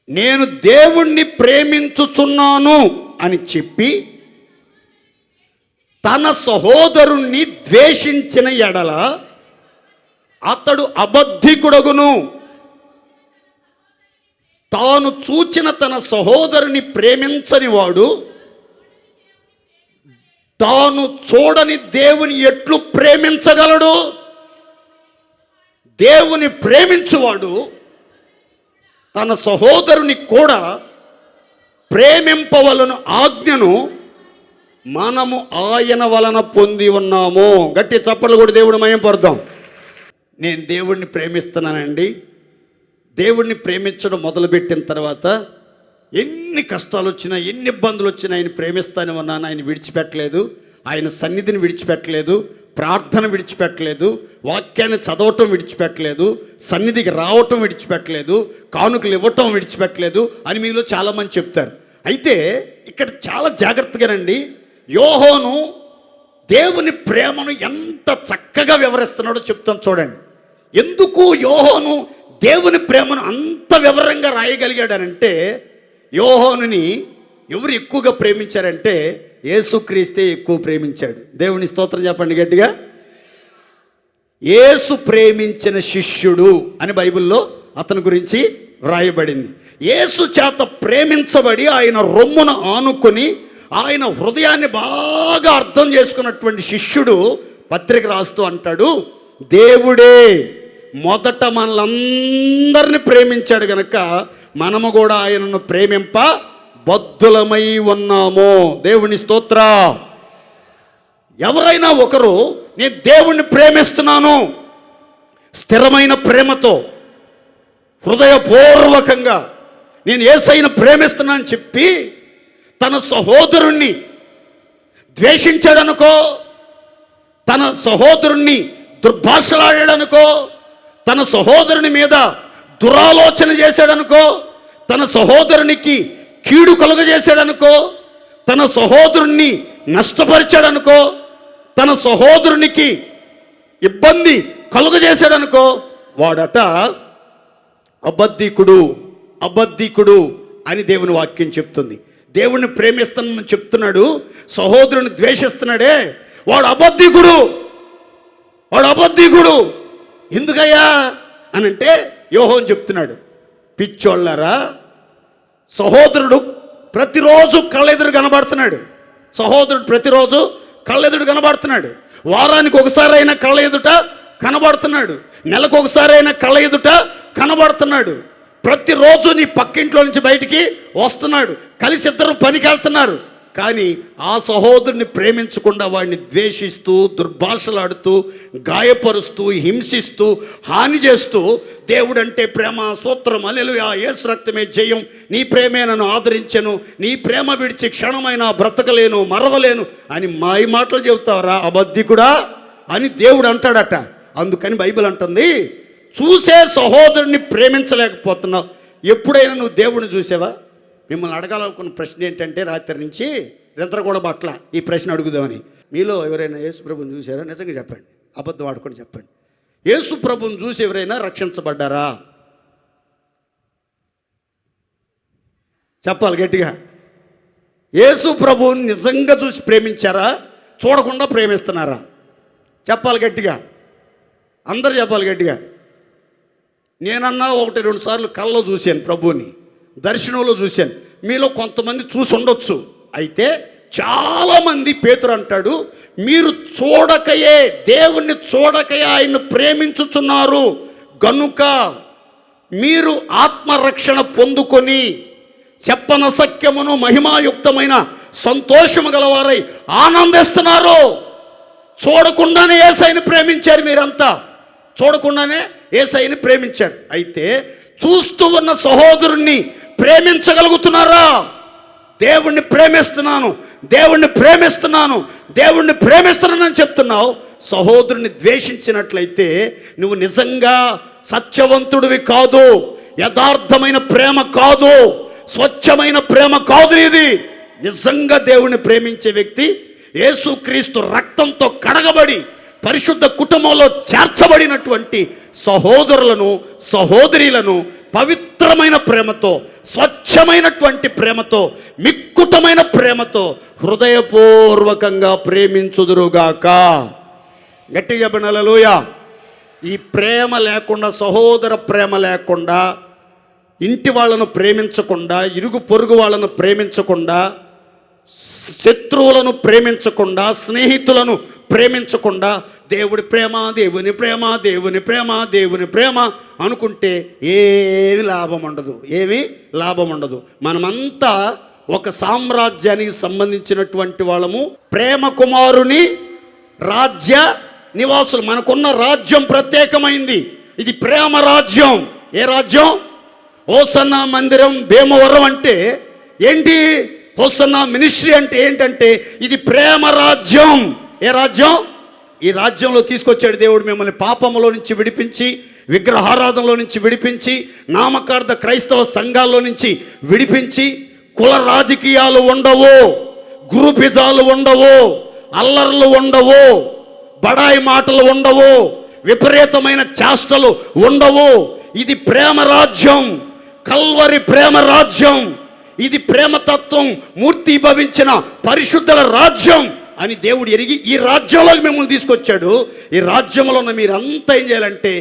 నేను దేవుణ్ణి ప్రేమించుచున్నాను అని చెప్పి తన సహోదరుణ్ణి ద్వేషించిన ఎడల అతడు అబద్ధికుడగును. తాను చూచిన తన సహోదరుని ప్రేమించని వాడు తాను చూడని దేవుని ఎట్లు ప్రేమించగలడు? దేవుని ప్రేమించువాడు తన సహోదరుని కూడా ప్రేమింపవలను ఆజ్ఞను మనము ఆయన వలన పొంది ఉన్నాము. గట్టి చప్పట్లు కూడా దేవుడు మయం పడదాం. నేను దేవుడిని ప్రేమిస్తున్నానండి. దేవుడిని ప్రేమించడం మొదలుపెట్టిన తర్వాత ఎన్ని కష్టాలు వచ్చినా, ఎన్ని ఇబ్బందులు వచ్చినా ఆయన ప్రేమిస్తానే ఉన్నాను. ఆయన విడిచిపెట్టలేదు, ఆయన సన్నిధిని విడిచిపెట్టలేదు, ప్రార్థన విడిచిపెట్టలేదు, వాక్యాన్ని చదవటం విడిచిపెట్టలేదు, సన్నిధికి రావటం విడిచిపెట్టలేదు, కానుకలు ఇవ్వటం విడిచిపెట్టలేదు అని మీలో చాలామంది చెప్తారు. అయితే ఇక్కడ చాలా జాగ్రత్తగానండి, యోహోను దేవుని ప్రేమను ఎంత చక్కగా వివరిస్తున్నాడో చెప్తాను చూడండి. ఎందుకు యోహోను దేవుని ప్రేమను అంత వివరంగా రాయగలిగాడనంటే, యోహోనుని ఎవరు ఎక్కువగా ప్రేమించారంటే యేసుక్రీస్తే ఎక్కువ ప్రేమించాడు. దేవుని స్తోత్రం చెప్పండి గట్టిగా. యేసు ప్రేమించిన శిష్యుడు అని బైబిల్లో అతని గురించి వ్రాయబడింది. యేసు చేత ప్రేమించబడి ఆయన రొమ్మున ఆనుకొని ఆయన హృదయాన్ని బాగా అర్థం చేసుకున్నటువంటి శిష్యుడు పత్రిక రాస్తూ అంటాడు, దేవుడే మొదట మనలందరినీ ప్రేమించాడు గనక మనము కూడా ఆయనను ప్రేమింప బద్ధులమై ఉన్నాము. దేవుని స్తోత్ర. ఎవరైనా ఒకరు నేను దేవుణ్ణి ప్రేమిస్తున్నాను స్థిరమైన ప్రేమతో హృదయపూర్వకంగా నేను యేసయ్యను ప్రేమిస్తున్నానని చెప్పి తన సహోదరుణ్ణి ద్వేషించాడనుకో, తన సహోదరుణ్ణి దుర్భాషలాడాడనుకో, తన సహోదరుని మీద దురాలోచన చేశాడనుకో, తన సహోదరునికి కీడు కలుగజేశాడనుకో, తన సహోదరుణ్ణి నష్టపరిచాడనుకో, తన సహోదరునికి ఇబ్బంది కలుగజేశాడనుకో, వాడట అబద్ధికుడు, అబద్ధికుడు అని దేవుని వాక్యం చెప్తుంది. దేవుణ్ణి ప్రేమిస్తానని చెప్తున్నాడు, సహోదరుని ద్వేషిస్తున్నాడే వాడు అబద్ధికుడు, వాడు అబద్ధికుడు. ఎందుకయ్యా అని అంటే యోహోను చెప్తున్నాడు, పిచ్చోళ్ళరా, సహోదరుడు ప్రతిరోజు కళ్ళెదురు కనబడుతున్నాడు, సహోదరుడు ప్రతిరోజు కళ్ళెదురు కనబడుతున్నాడు, వారానికి ఒకసారి అయినా కళ్ళ ఎదుట కనబడుతున్నాడు, నెలకు ఒకసారి అయినా కళ్ళ ఎదుట కనబడుతున్నాడు, ప్రతిరోజు నీ పక్కింట్లో నుంచి బయటికి వస్తున్నాడు, కలిసి ఇద్దరు పనికి వెళ్తున్నారు, కానీ ఆ సహోదరుని ప్రేమించకుండా వాడిని ద్వేషిస్తూ, దుర్భాషలాడుతూ, గాయపరుస్తూ, హింసిస్తూ, హాని చేస్తూ, దేవుడంటే ప్రేమ, స్తోత్రం, హల్లెలూయా, యేసు రక్తమే జయం, నీ ప్రేమే నన్ను ఆదరించెను, నీ ప్రేమ విడిచి క్షణమైనా బ్రతకలేను, మరవలేను అని మాయ మాటలు చెబుతావరా అబద్ధికుడా అని దేవుడు అంటాడట. అందుకని బైబిల్ అంటుంది, చూసే సహోదరుని ప్రేమించలేకపోతున్నావు. ఎప్పుడైనా నువ్వు దేవుడిని చూసావా? మిమ్మల్ని అడగాలనుకున్న ప్రశ్న ఏంటంటే, రాత్రి నుంచి నిద్ర కూడా పట్ల ఈ ప్రశ్న అడుగుదామని. మీలో ఎవరైనా యేసు ప్రభుని చూసారా? నిజంగా చెప్పండి, అబద్ధం ఆడుకొని చెప్పండి. యేసు ప్రభుని చూసి ఎవరైనా రక్షించబడ్డారా? చెప్పాలి గట్టిగా. యేసు ప్రభుని నిజంగా చూసి ప్రేమించారా? చూడకుండా ప్రేమిస్తున్నారా? చెప్పాలి గట్టిగా, అందరు చెప్పాలి గట్టిగా. నేనన్నా 1-2 సార్లు కళ్ళలో చూశాను ప్రభువుని, దర్శనంలో చూశాను. మీలో కొంతమంది చూసి ఉండొచ్చు. అయితే చాలామంది పేతురు అంటాడు, మీరు చూడకయే, దేవుణ్ణి చూడకయే ఆయన్ని ప్రేమించుచున్నారు గనుక మీరు ఆత్మరక్షణ పొందుకొని చెప్పనసక్యమును మహిమాయుక్తమైన సంతోషము గలవారై ఆనందిస్తున్నారు. చూడకుండానే యేసయ్యని ప్రేమించారు. మీరంతా చూడకుండానే యేసయ్యని ప్రేమించారు. అయితే చూస్తూ ఉన్న సహోదరుణ్ణి ప్రేమించగలుగుతున్నారా? దేవుణ్ణి ప్రేమిస్తున్నాను, దేవుణ్ణి ప్రేమిస్తున్నాను, దేవుణ్ణి ప్రేమిస్తున్నానని చెప్తున్నావు. సహోదరుని ద్వేషించినట్లయితే నువ్వు నిజంగా సత్యవంతుడివి కాదు, యథార్థమైన ప్రేమ కాదు, స్వచ్ఛమైన ప్రేమ కాదు. ఇది నిజంగా దేవుణ్ణి ప్రేమించే వ్యక్తి యేసుక్రీస్తు రక్తంతో కడగబడి పరిశుద్ధ కుటుంబంలో చేర్చబడినటువంటి సహోదరులను, సహోదరీలను పవిత్రమైన ప్రేమతో, స్వచ్ఛమైనటువంటి ప్రేమతో, మిక్కుటమైన ప్రేమతో హృదయపూర్వకంగా ప్రేమించుదురుగాక. గట్టిగా చెప్పండి హల్లెలూయా. ఈ ప్రేమ లేకుండా, సహోదర ప్రేమ లేకుండా, ఇంటి వాళ్ళను ప్రేమించకుండా, ఇరుగు పొరుగు వాళ్ళను ప్రేమించకుండా, శత్రువులను ప్రేమించకుండా, స్నేహితులను ప్రేమించకుండా, దేవుడి ప్రేమ, దేవుని ప్రేమ, దేవుని ప్రేమ, దేవుని ప్రేమ అనుకుంటే ఏమి లాభం ఉండదు, ఏమి లాభం ఉండదు. మనమంతా ఒక సామ్రాజ్యానికి సంబంధించినటువంటి వాళ్ళము, ప్రేమ కుమారుని రాజ్య నివాసులు. మనకున్న రాజ్యం ప్రత్యేకమైంది. ఇది ప్రేమ రాజ్యం. ఏ రాజ్యం? హోసన్నా మందిరం భీమవరం అంటే ఏంటి? హోసన్నా మినిస్ట్రీ అంటే ఏంటంటే ఇది ప్రేమ రాజ్యం. ఏ రాజ్యం? ఈ రాజ్యంలో తీసుకొచ్చాడు దేవుడు మిమ్మల్ని. పాపములో నుంచి విడిపించి, విగ్రహారాధనలో నుంచి విడిపించి, నామకార్థ క్రైస్తవ సంఘాల్లో నుంచి విడిపించి, కుల రాజకీయాలు ఉండవు, గ్రూపిజాలు ఉండవు, అల్లర్లు ఉండవు, బడాయి మాటలు ఉండవు, విపరీతమైన చేష్టలు ఉండవు. ఇది ప్రేమ రాజ్యం, కల్వరి ప్రేమ రాజ్యం. ఇది ప్రేమతత్వం మూర్తిభవించిన పరిశుద్ధుల రాజ్యం అని దేవుడు ఎరిగి ఈ రాజ్యంలోకి మిమ్మల్ని తీసుకొచ్చాడు. ఈ రాజ్యంలో ఉన్న మీరంతా ఏం చేయాలంటే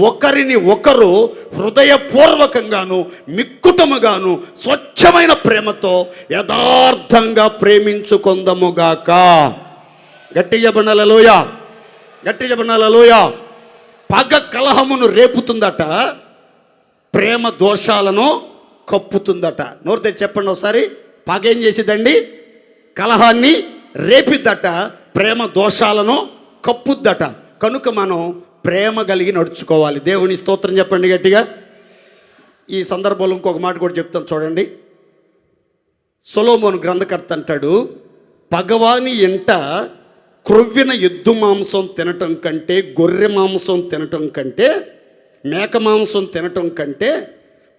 ఒకరిని ఒకరు హృదయపూర్వకంగాను, మిక్కుటముగాను, స్వచ్ఛమైన ప్రేమతో యథార్థంగా ప్రేమించుకొందముగాక. గట్టిగా చెప్పండి హల్లెలూయా, గట్టిగా చెప్పండి హల్లెలూయా. పగ కలహమును రేపుతుందట, ప్రేమ దోషాలను కప్పుతుందట. నోరు తెచ్చి చెప్పండి ఒకసారి. పగ ఏం చేసిద్దండి? కలహాన్ని రేపిద్దట, ప్రేమ దోషాలను కప్పుద్దట. కనుక మనం ప్రేమ కలిగి నడుచుకోవాలి. దేవుని స్తోత్రం చెప్పండి గట్టిగా. ఈ సందర్భంలో ఇంకొక మాట కూడా చెప్తాను చూడండి. సొలొమోను గ్రంథకర్త అంటాడు, పగవాని ఎంట క్రొవ్విన ఎద్దు మాంసం తినటం కంటే, గొర్రె మాంసం తినటం కంటే, మేక మాంసం తినటం కంటే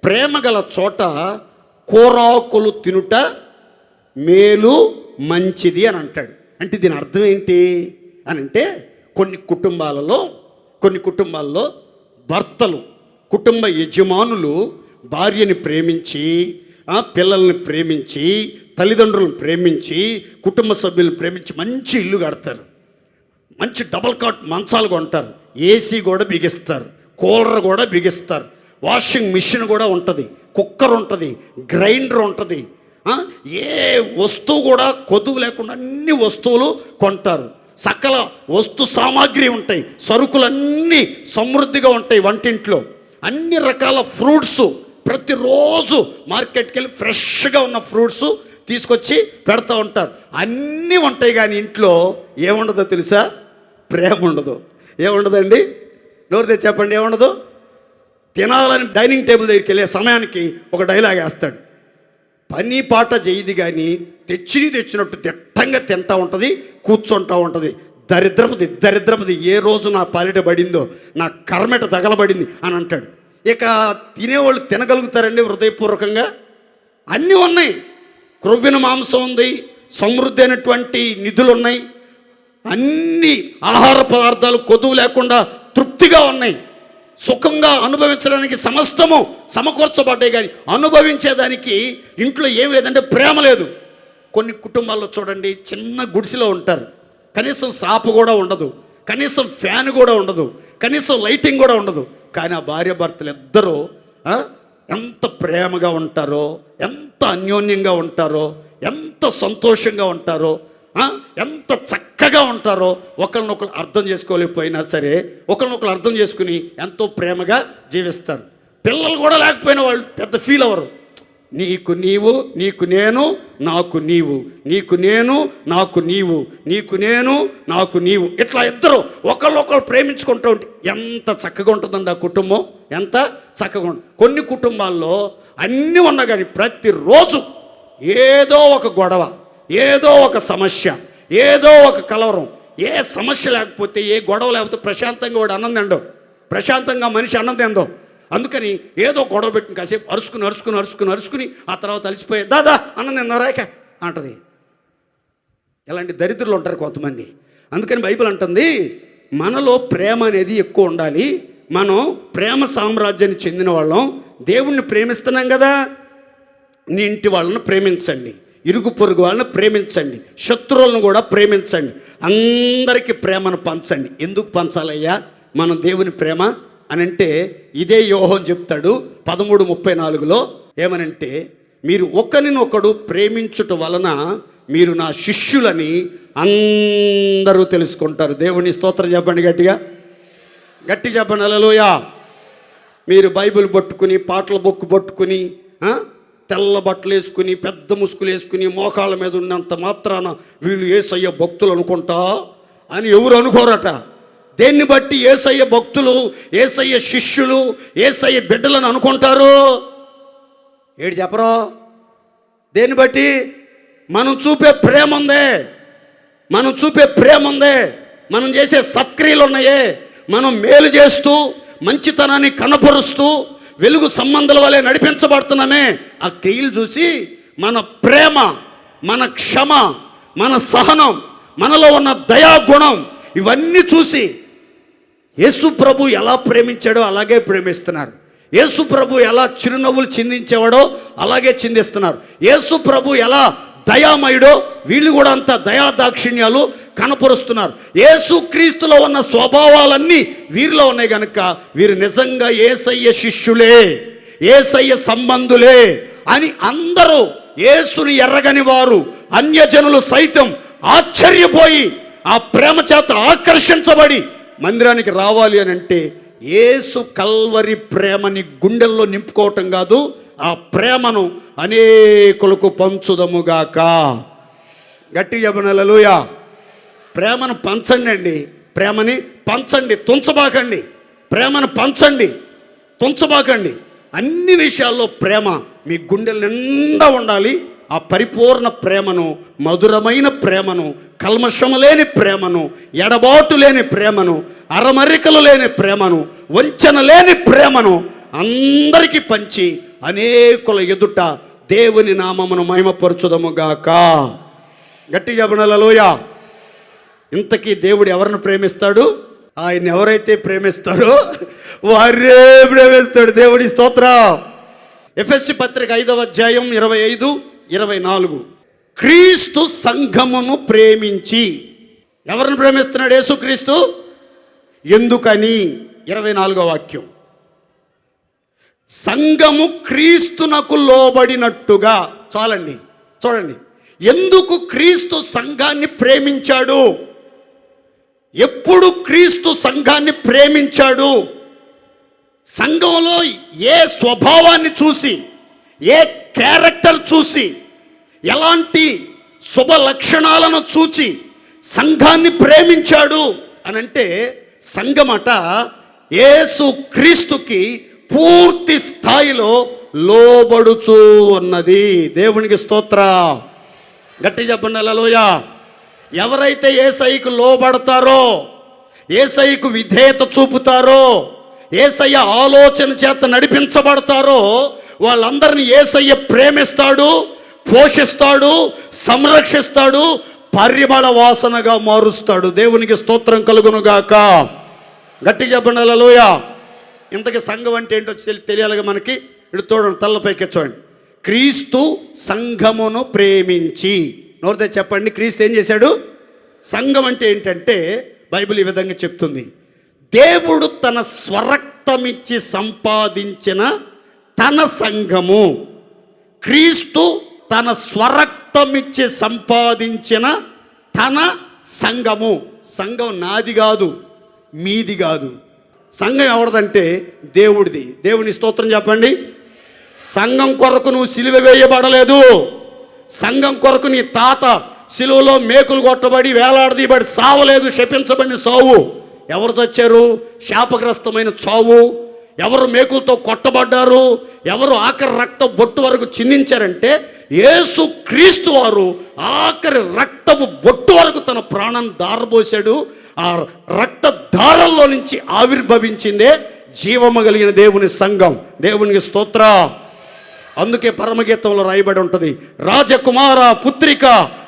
ప్రేమ గల చోట కూరాకులు తినుట మేలు, మంచిది అని అంటాడు. అంటే దీని అర్థం ఏంటి అని అంటే, కొన్ని కుటుంబాల్లో భర్తలు, కుటుంబ యజమానులు భార్యని ప్రేమించి, పిల్లల్ని ప్రేమించి, తల్లిదండ్రులను ప్రేమించి, కుటుంబ సభ్యులను ప్రేమించి మంచి ఇల్లు కడతారు, మంచి డబల్ కాట్ మంచాలు కొంటారు, ఏసీ కూడా బిగిస్తారు, కూలర్ కూడా బిగిస్తారు, వాషింగ్ మిషన్ కూడా ఉంటుంది, కుక్కర్ ఉంటుంది, గ్రైండర్ ఉంటుంది. ఏ వస్తువు కూడా కొదువు లేకుండా అన్ని వస్తువులు కొంటారు. సకల వస్తు సామాగ్రి ఉంటాయి, సరుకులన్నీ సమృద్ధిగా ఉంటాయి. వంటింట్లో అన్ని రకాల ఫ్రూట్స్, ప్రతిరోజు మార్కెట్కి వెళ్ళి ఫ్రెష్గా ఉన్న ఫ్రూట్స్ తీసుకొచ్చి పెడతా ఉంటారు. అన్నీ ఉంటాయి కానీ ఇంట్లో ఏముండదో తెలుసా? ప్రేమ ఉండదు. ఏముండదండి? నోరు తెచ్చి చెప్పండి, ఏముండదు? తినాలని డైనింగ్ టేబుల్ దగ్గరికి వెళ్ళే సమయానికి ఒక డైలాగ్ వేస్తాడు. పని పాట చేయది కానీ తెచ్చినట్టు దిట్టంగా తింటూ ఉంటుంది, కూర్చుంటూ ఉంటుంది. దరిద్రపది ఏ రోజు నా పాలిట పడిందో, నా కర్మెట తగలబడింది అని అంటాడు. ఇక తినేవాళ్ళు తినగలుగుతారండి హృదయపూర్వకంగా? అన్నీ ఉన్నాయి. క్రొవ్విన మాంసం ఉంది, సమృద్ధి అయినటువంటి నిధులు ఉన్నాయి, అన్ని ఆహార పదార్థాలు కొదువు లేకుండా తృప్తిగా ఉన్నాయి. సుఖంగా అనుభవించడానికి సమస్తము సమకూర్చబడ్డాయి. కానీ అనుభవించేదానికి ఇంట్లో ఏమి లేదంటే ప్రేమ లేదు. కొన్ని కుటుంబాల్లో చూడండి, చిన్న గుడిసెలో ఉంటారు, కనీసం సాపు కూడా ఉండదు, కనీసం ఫ్యాన్ కూడా ఉండదు, కనీసం లైటింగ్ కూడా ఉండదు. కానీ ఆ భార్య భర్తలు ఇద్దరూ ఎంత ప్రేమగా ఉంటారో, ఎంత అన్యోన్యంగా ఉంటారో, ఎంత సంతోషంగా ఉంటారో, ఎంత చక్కగా ఉంటారో. ఒకరినొకరు అర్థం చేసుకోలేకపోయినా సరే ఒకరినొకరు అర్థం చేసుకుని ఎంతో ప్రేమగా జీవిస్తారు. పిల్లలు కూడా లేకపోయినా వాళ్ళు పెద్ద ఫీల్ అవ్వరు. నీకు నీవు, నీకు నేను, నాకు నీవు, నీకు నేను, నాకు నీవు, నీకు నేను, నాకు నీవు, ఇట్లా ఇద్దరు ఒకళ్ళొకళ్ళు ప్రేమించుకుంటూ ఉంటే ఎంత చక్కగా ఉంటుందండి ఆ కుటుంబం, ఎంత చక్కగా ఉంటుంది. కొన్ని కుటుంబాల్లో అన్నీ ఉన్నా కానీ ప్రతిరోజు ఏదో ఒక గొడవ, ఏదో ఒక సమస్య, ఏదో ఒక కలవరం. ఏ సమస్య లేకపోతే, ఏ గొడవ లేకపోతే ప్రశాంతంగా వాడు అన్నం తిండవు, ప్రశాంతంగా మనిషి అన్నం తిందో. అందుకని ఏదో గొడవ పెట్టిన కాసేపు అరుచుకుని ఆ తర్వాత అలసిపోయి దాదా అన్నం తిన్నారాక అంటది. ఇలాంటి దరిద్రులు ఉంటారు కొంతమంది. అందుకని బైబిల్ అంటుంది మనలో ప్రేమ అనేది ఎక్కువ ఉండాలి. మనం ప్రేమ సామ్రాజ్యానికి చెందిన వాళ్ళం, దేవుణ్ణి ప్రేమిస్తున్నాం కదా. నీ ఇంటి వాళ్ళను ప్రేమించండి, ఇరుగు పొరుగు వాళ్ళని ప్రేమించండి, శత్రువులను కూడా ప్రేమించండి, అందరికీ ప్రేమను పంచండి. ఎందుకు పంచాలయ్యా మనం దేవుని ప్రేమ అని అంటే, ఇదే యోహోను చెప్తాడు 13:34లో. ఏమనంటే, మీరు ఒకరినొకడు ప్రేమించుట వలన మీరు నా శిష్యులని అందరూ తెలుసుకుంటారు. దేవుని స్తోత్రం చెప్పండి, గట్టి చెప్పండి హల్లెలూయా. మీరు బైబిల్ పట్టుకుని, పాటల బొక్కు పట్టుకుని, తెల్ల బట్టలు వేసుకుని, పెద్ద ముసుగులు వేసుకుని, మోకాళ్ళ మీద ఉన్నంత మాత్రాన వీళ్ళు యేసయ్య భక్తులు అనుకుంటా అని ఎవరు అనుకోరట. దేన్ని బట్టి యేసయ్య భక్తులు, యేసయ్య శిష్యులు, యేసయ్య బిడ్డలను అనుకుంటారు? ఏడు చెప్పరో? దేన్ని బట్టి? మనం చూపే ప్రేమ ఉందే, మనం చేసే సత్క్రియలు ఉన్నాయే, మనం మేలు చేస్తూ మంచితనాన్ని కనపరుస్తూ వెలుగు సంబంధాల వలె నడిపించబడుతున్నామే. ఆ క్రియలు చూసి మన ప్రేమ, మన క్షమ, మన సహనం, మనలో ఉన్న దయాగుణం ఇవన్నీ చూసి యేసు ప్రభు ఎలా ప్రేమించాడో అలాగే ప్రేమిస్తున్నారు. యేసు ప్రభు ఎలా చిరునవ్వులు చిందించేవాడో అలాగే చిందిస్తున్నారు. యేసు ప్రభు ఎలా దయామయుడో వీళ్ళు కూడా అంత దయాదాక్షిణ్యాలు కనపరుస్తున్నారు. యేసు క్రీస్తులో ఉన్న స్వభావాలన్నీ వీరిలో ఉన్నాయి కనుక వీరు నిజంగా యేసయ్య శిష్యులే, యేసయ్య సంబంధులే అని అందరూ యేసుని ఎర్రగని వారు అన్యజనులు సైతం ఆశ్చర్యపోయి ఆ ప్రేమ చేత ఆకర్షించబడి మందిరానికి రావాలి అని అంటే యేసు కల్వరి ప్రేమని గుండెల్లో నింపుకోవటం కాదు, ఆ ప్రేమను అనేకులకు పంచుదముగాక. గట్టి చెప్పండి హల్లెలూయా. ప్రేమను పంచండి అండి, ప్రేమని పంచండి, తుంచబాకండి. ప్రేమను పంచండి, తుంచబాకండి. అన్ని విషయాల్లో ప్రేమ మీ గుండెల నిండా ఉండాలి. ఆ పరిపూర్ణ ప్రేమను, మధురమైన ప్రేమను, కల్మషము లేని ప్రేమను, ఎడబాటు లేని ప్రేమను, అరమరికలు లేని ప్రేమను, వంచన లేని ప్రేమను అందరికీ పంచి అనేకుల ఎదుట దేవుని నామమును మహిమపరచుదముగాక. గట్టి చెప్పండి హల్లెలూయా. ఇంతకీ దేవుడు ఎవరిని ప్రేమిస్తాడు? ఆయన ఎవరైతే ప్రేమిస్తారో వారే ప్రేమిస్తాడు. దేవుడి స్తోత్రం. ఎఫెసీ పత్రిక 5వ అధ్యాయం 25-24. క్రీస్తు సంఘమును ప్రేమించి, ఎవరిని ప్రేమిస్తున్నాడు యేసుక్రీస్తు? ఎందుకని? 24వ వాక్యం. సంఘము క్రీస్తునకు లోబడినట్టుగా. చాలండి, చూడండి. ఎందుకు క్రీస్తు సంఘాన్ని ప్రేమించాడు? ఎప్పుడు క్రీస్తు సంఘాన్ని ప్రేమించాడు? సంఘంలో ఏ స్వభావాన్ని చూసి, ఏ క్యారెక్టర్ చూసి, ఎలాంటి శుభ లక్షణాలను చూచి సంఘాన్ని ప్రేమించాడు అనంటే, సంఘమట యేసు క్రీస్తుకి పూర్తి స్థాయిలో లోబడుచూ ఉన్నది. దేవునికి స్తోత్ర. గట్టి చెప్పండి హల్లెలూయా. ఎవరైతే యేసయ్యకు లోబడతారో, యేసయ్యకు విధేయత చూపుతారో, యేసయ్య ఆలోచన చేత నడిపించబడతారో, వాళ్ళందరినీ యేసయ్య ప్రేమిస్తాడు, పోషిస్తాడు, సంరక్షిస్తాడు, పరిమళ వాసనగా మారుస్తాడు. దేవునికి స్తోత్రం కలుగునుగాక. గట్టి చెప్పండి హల్లెలూయా. ఇంతకీ సంఘం అంటే ఏంటో తెలియాలిగా మనకి. ఇటు చూడండి, తల్లపైకి చూడండి. క్రీస్తు సంఘమును ప్రేమించి. నోరితే చెప్పండి, క్రీస్తు ఏం చేశాడు? సంఘం అంటే ఏంటంటే బైబిల్ ఈ విధంగా చెప్తుంది, దేవుడు తన స్వరక్తమిచ్చి సంపాదించిన తన సంఘము. క్రీస్తు తన స్వరక్తమిచ్చి సంపాదించిన తన సంఘము. సంఘం నాది కాదు, మీది కాదు. సంఘం ఎవరిదంటే దేవుడిది. దేవుని స్తోత్రం చెప్పండి. సంఘం కొరకు నువ్వు సిలువ వేయబడలేదు. సంఘం కొరకు నీ తాత సిలువలో మేకులు కొట్టబడి వేలాడదీయబడి సావలేదు, శపించబడిన సావు. ఎవరు చచ్చారు? శాపగ్రస్తమైన చావు. ఎవరు మేకులతో కొట్టబడ్డారు? ఎవరు ఆఖరి రక్త బొట్టు వరకు చిందించారంటే యేసు క్రీస్తు వారు ఆఖరి రక్తపు బొట్టు వరకు తన ప్రాణాన్ని దారబోసాడు. ఆ రక్త దారంలో నుంచి ఆవిర్భవించిందే జీవము కలిగిన దేవుని సంఘం. దేవునికి స్తోత్ర. అందుకే పరమగీతంలో రాయబడి ఉంటుంది, రాజకుమార పుత్రిక,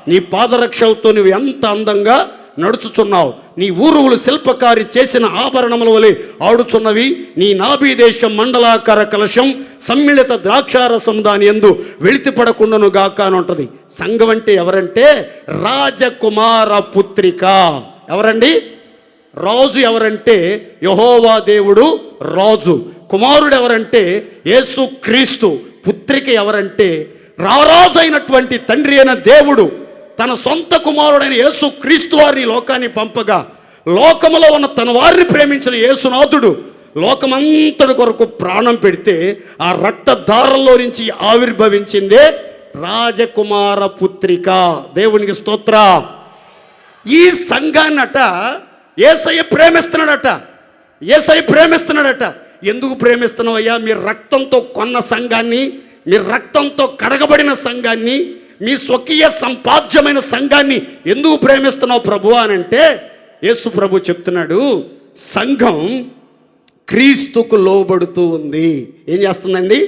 నీ పాదరక్షలతో నువ్వు ఎంత అందంగా నడుచుచున్నావు. నీ ఊరువులు శిల్పకారి చేసిన ఆభరణముల వలె ఆడుచున్నవి. నీ నాభి దేశం మండలాకార కలశం, సమ్మిళిత ద్రాక్షారసం దాని యందు వెళితిపడకుండాను గాక అని ఉంటుంది. సంఘం అంటే ఎవరంటే రాజకుమార పుత్రిక. ఎవరండి? రాజు ఎవరంటే యెహోవా దేవుడు రాజు. కుమారుడు ఎవరంటే యేసు క్రీస్తు. పుత్రిక ఎవరంటే రారాజు అయినటువంటి తండ్రి అయిన దేవుడు తన సొంత కుమారుడైన యేసు క్రీస్తు వారిని లోకాన్ని పంపగా, లోకములో ఉన్న తన వారిని ప్రేమించిన యేసునాథుడు లోకమంతటి కొరకు ప్రాణం పెడితే ఆ రక్తధారల్లో నుంచి ఆవిర్భవించిందే రాజకుమార పుత్రిక. దేవునికి స్తోత్ర. ఈ సంఘాన్నట యేసయ్య ప్రేమిస్తున్నాడట. యేసయ్య ప్రేమిస్తున్నాడట. ఎందుకు ప్రేమిస్తున్నావయ్యా? మీరు రక్తంతో కొన్న సంఘాన్ని, మీరు రక్తంతో కడగబడిన సంఘాన్ని, మీ స్వకీయ సంపాద్యమైన సంఘాన్ని ఎందుకు ప్రేమిస్తున్నావు ప్రభు అని అంటే, యేసు ప్రభు చెప్తున్నాడు, సంఘం క్రీస్తుకు లోబడుతూ ఉంది. ఏం చేస్తుందండి?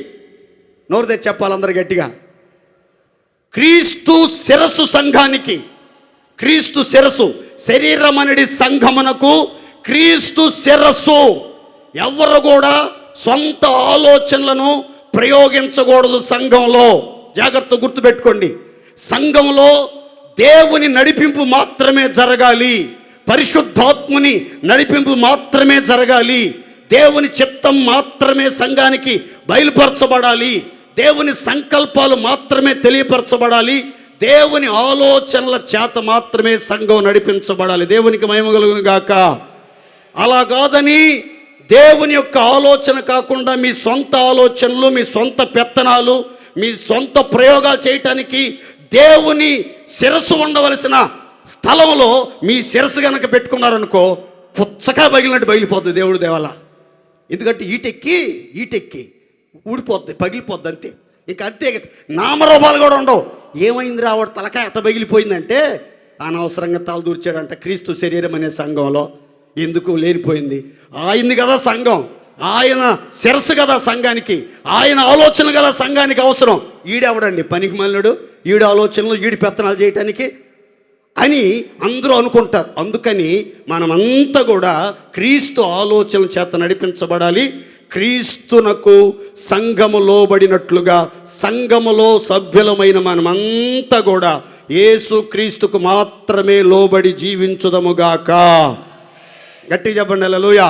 నోరు తెచ్చి చెప్పాలి అందరు గట్టిగా. క్రీస్తు శిరస్సు సంఘానికి. క్రీస్తు శిరస్సు, శరీరం అనేది సంఘమునకు క్రీస్తు శిరస్సు. ఎవరు కూడా సొంత ఆలోచనలను ప్రయోగించకూడదు సంఘంలో. జాగ్రత్త గుర్తుపెట్టుకోండి. సంఘంలో దేవుని నడిపింపు మాత్రమే జరగాలి. పరిశుద్ధాత్ముని నడిపింపు మాత్రమే జరగాలి. దేవుని చిత్తం మాత్రమే సంఘానికి బయలుపరచబడాలి. దేవుని సంకల్పాలు మాత్రమే తెలియపరచబడాలి. దేవుని ఆలోచనల చేత మాత్రమే సంఘం నడిపించబడాలి. దేవునికి మహిమ కలుగును గాక. అలా కాదని దేవుని యొక్క ఆలోచన కాకుండా మీ సొంత ఆలోచనలు, మీ సొంత పెత్తనాలు, మీ సొంత ప్రయోగాలు చేయటానికి దేవుని శిరస్సు ఉండవలసిన స్థలంలో మీ శిరస్సు కనుక పెట్టుకున్నారనుకో, పుచ్చగా పగిలినట్టు పగిలిపోద్ది దేవుడు దేవాల. ఎందుకంటే ఈటెక్కి ఊడిపోద్ది, పగిలిపోద్ది అంతే. ఇంకా అంతే, నామరూపాలు కూడా ఉండవు. ఏమైంది రావాడు తలకాయ అట్ట పగిలిపోయిందంటే అనవసరంగా తలదూర్చాడంట క్రీస్తు శరీరం అనే సంఘంలో. ఎందుకు లేనిపోయింది? ఆయనది కదా సంఘం, ఆయన శిరస్సు కదా సంఘానికి, ఆయన ఆలోచన కదా సంఘానికి అవసరం. ఈడెవడండి పనికి మళ్ళుడు, ఈడు ఆలోచనలు, ఈడి పెత్తనాలు చేయటానికి అని అందరూ అనుకుంటారు. అందుకని మనమంతా కూడా క్రీస్తు ఆలోచన చేత నడిపించబడాలి. క్రీస్తునకు సంఘము లోబడినట్లుగా సంఘములో సభ్యులమైన మనమంతా కూడా యేసు క్రీస్తుకు మాత్రమే లోబడి జీవించుదముగాక. గట్టి చెప్పండి హల్లెలూయా.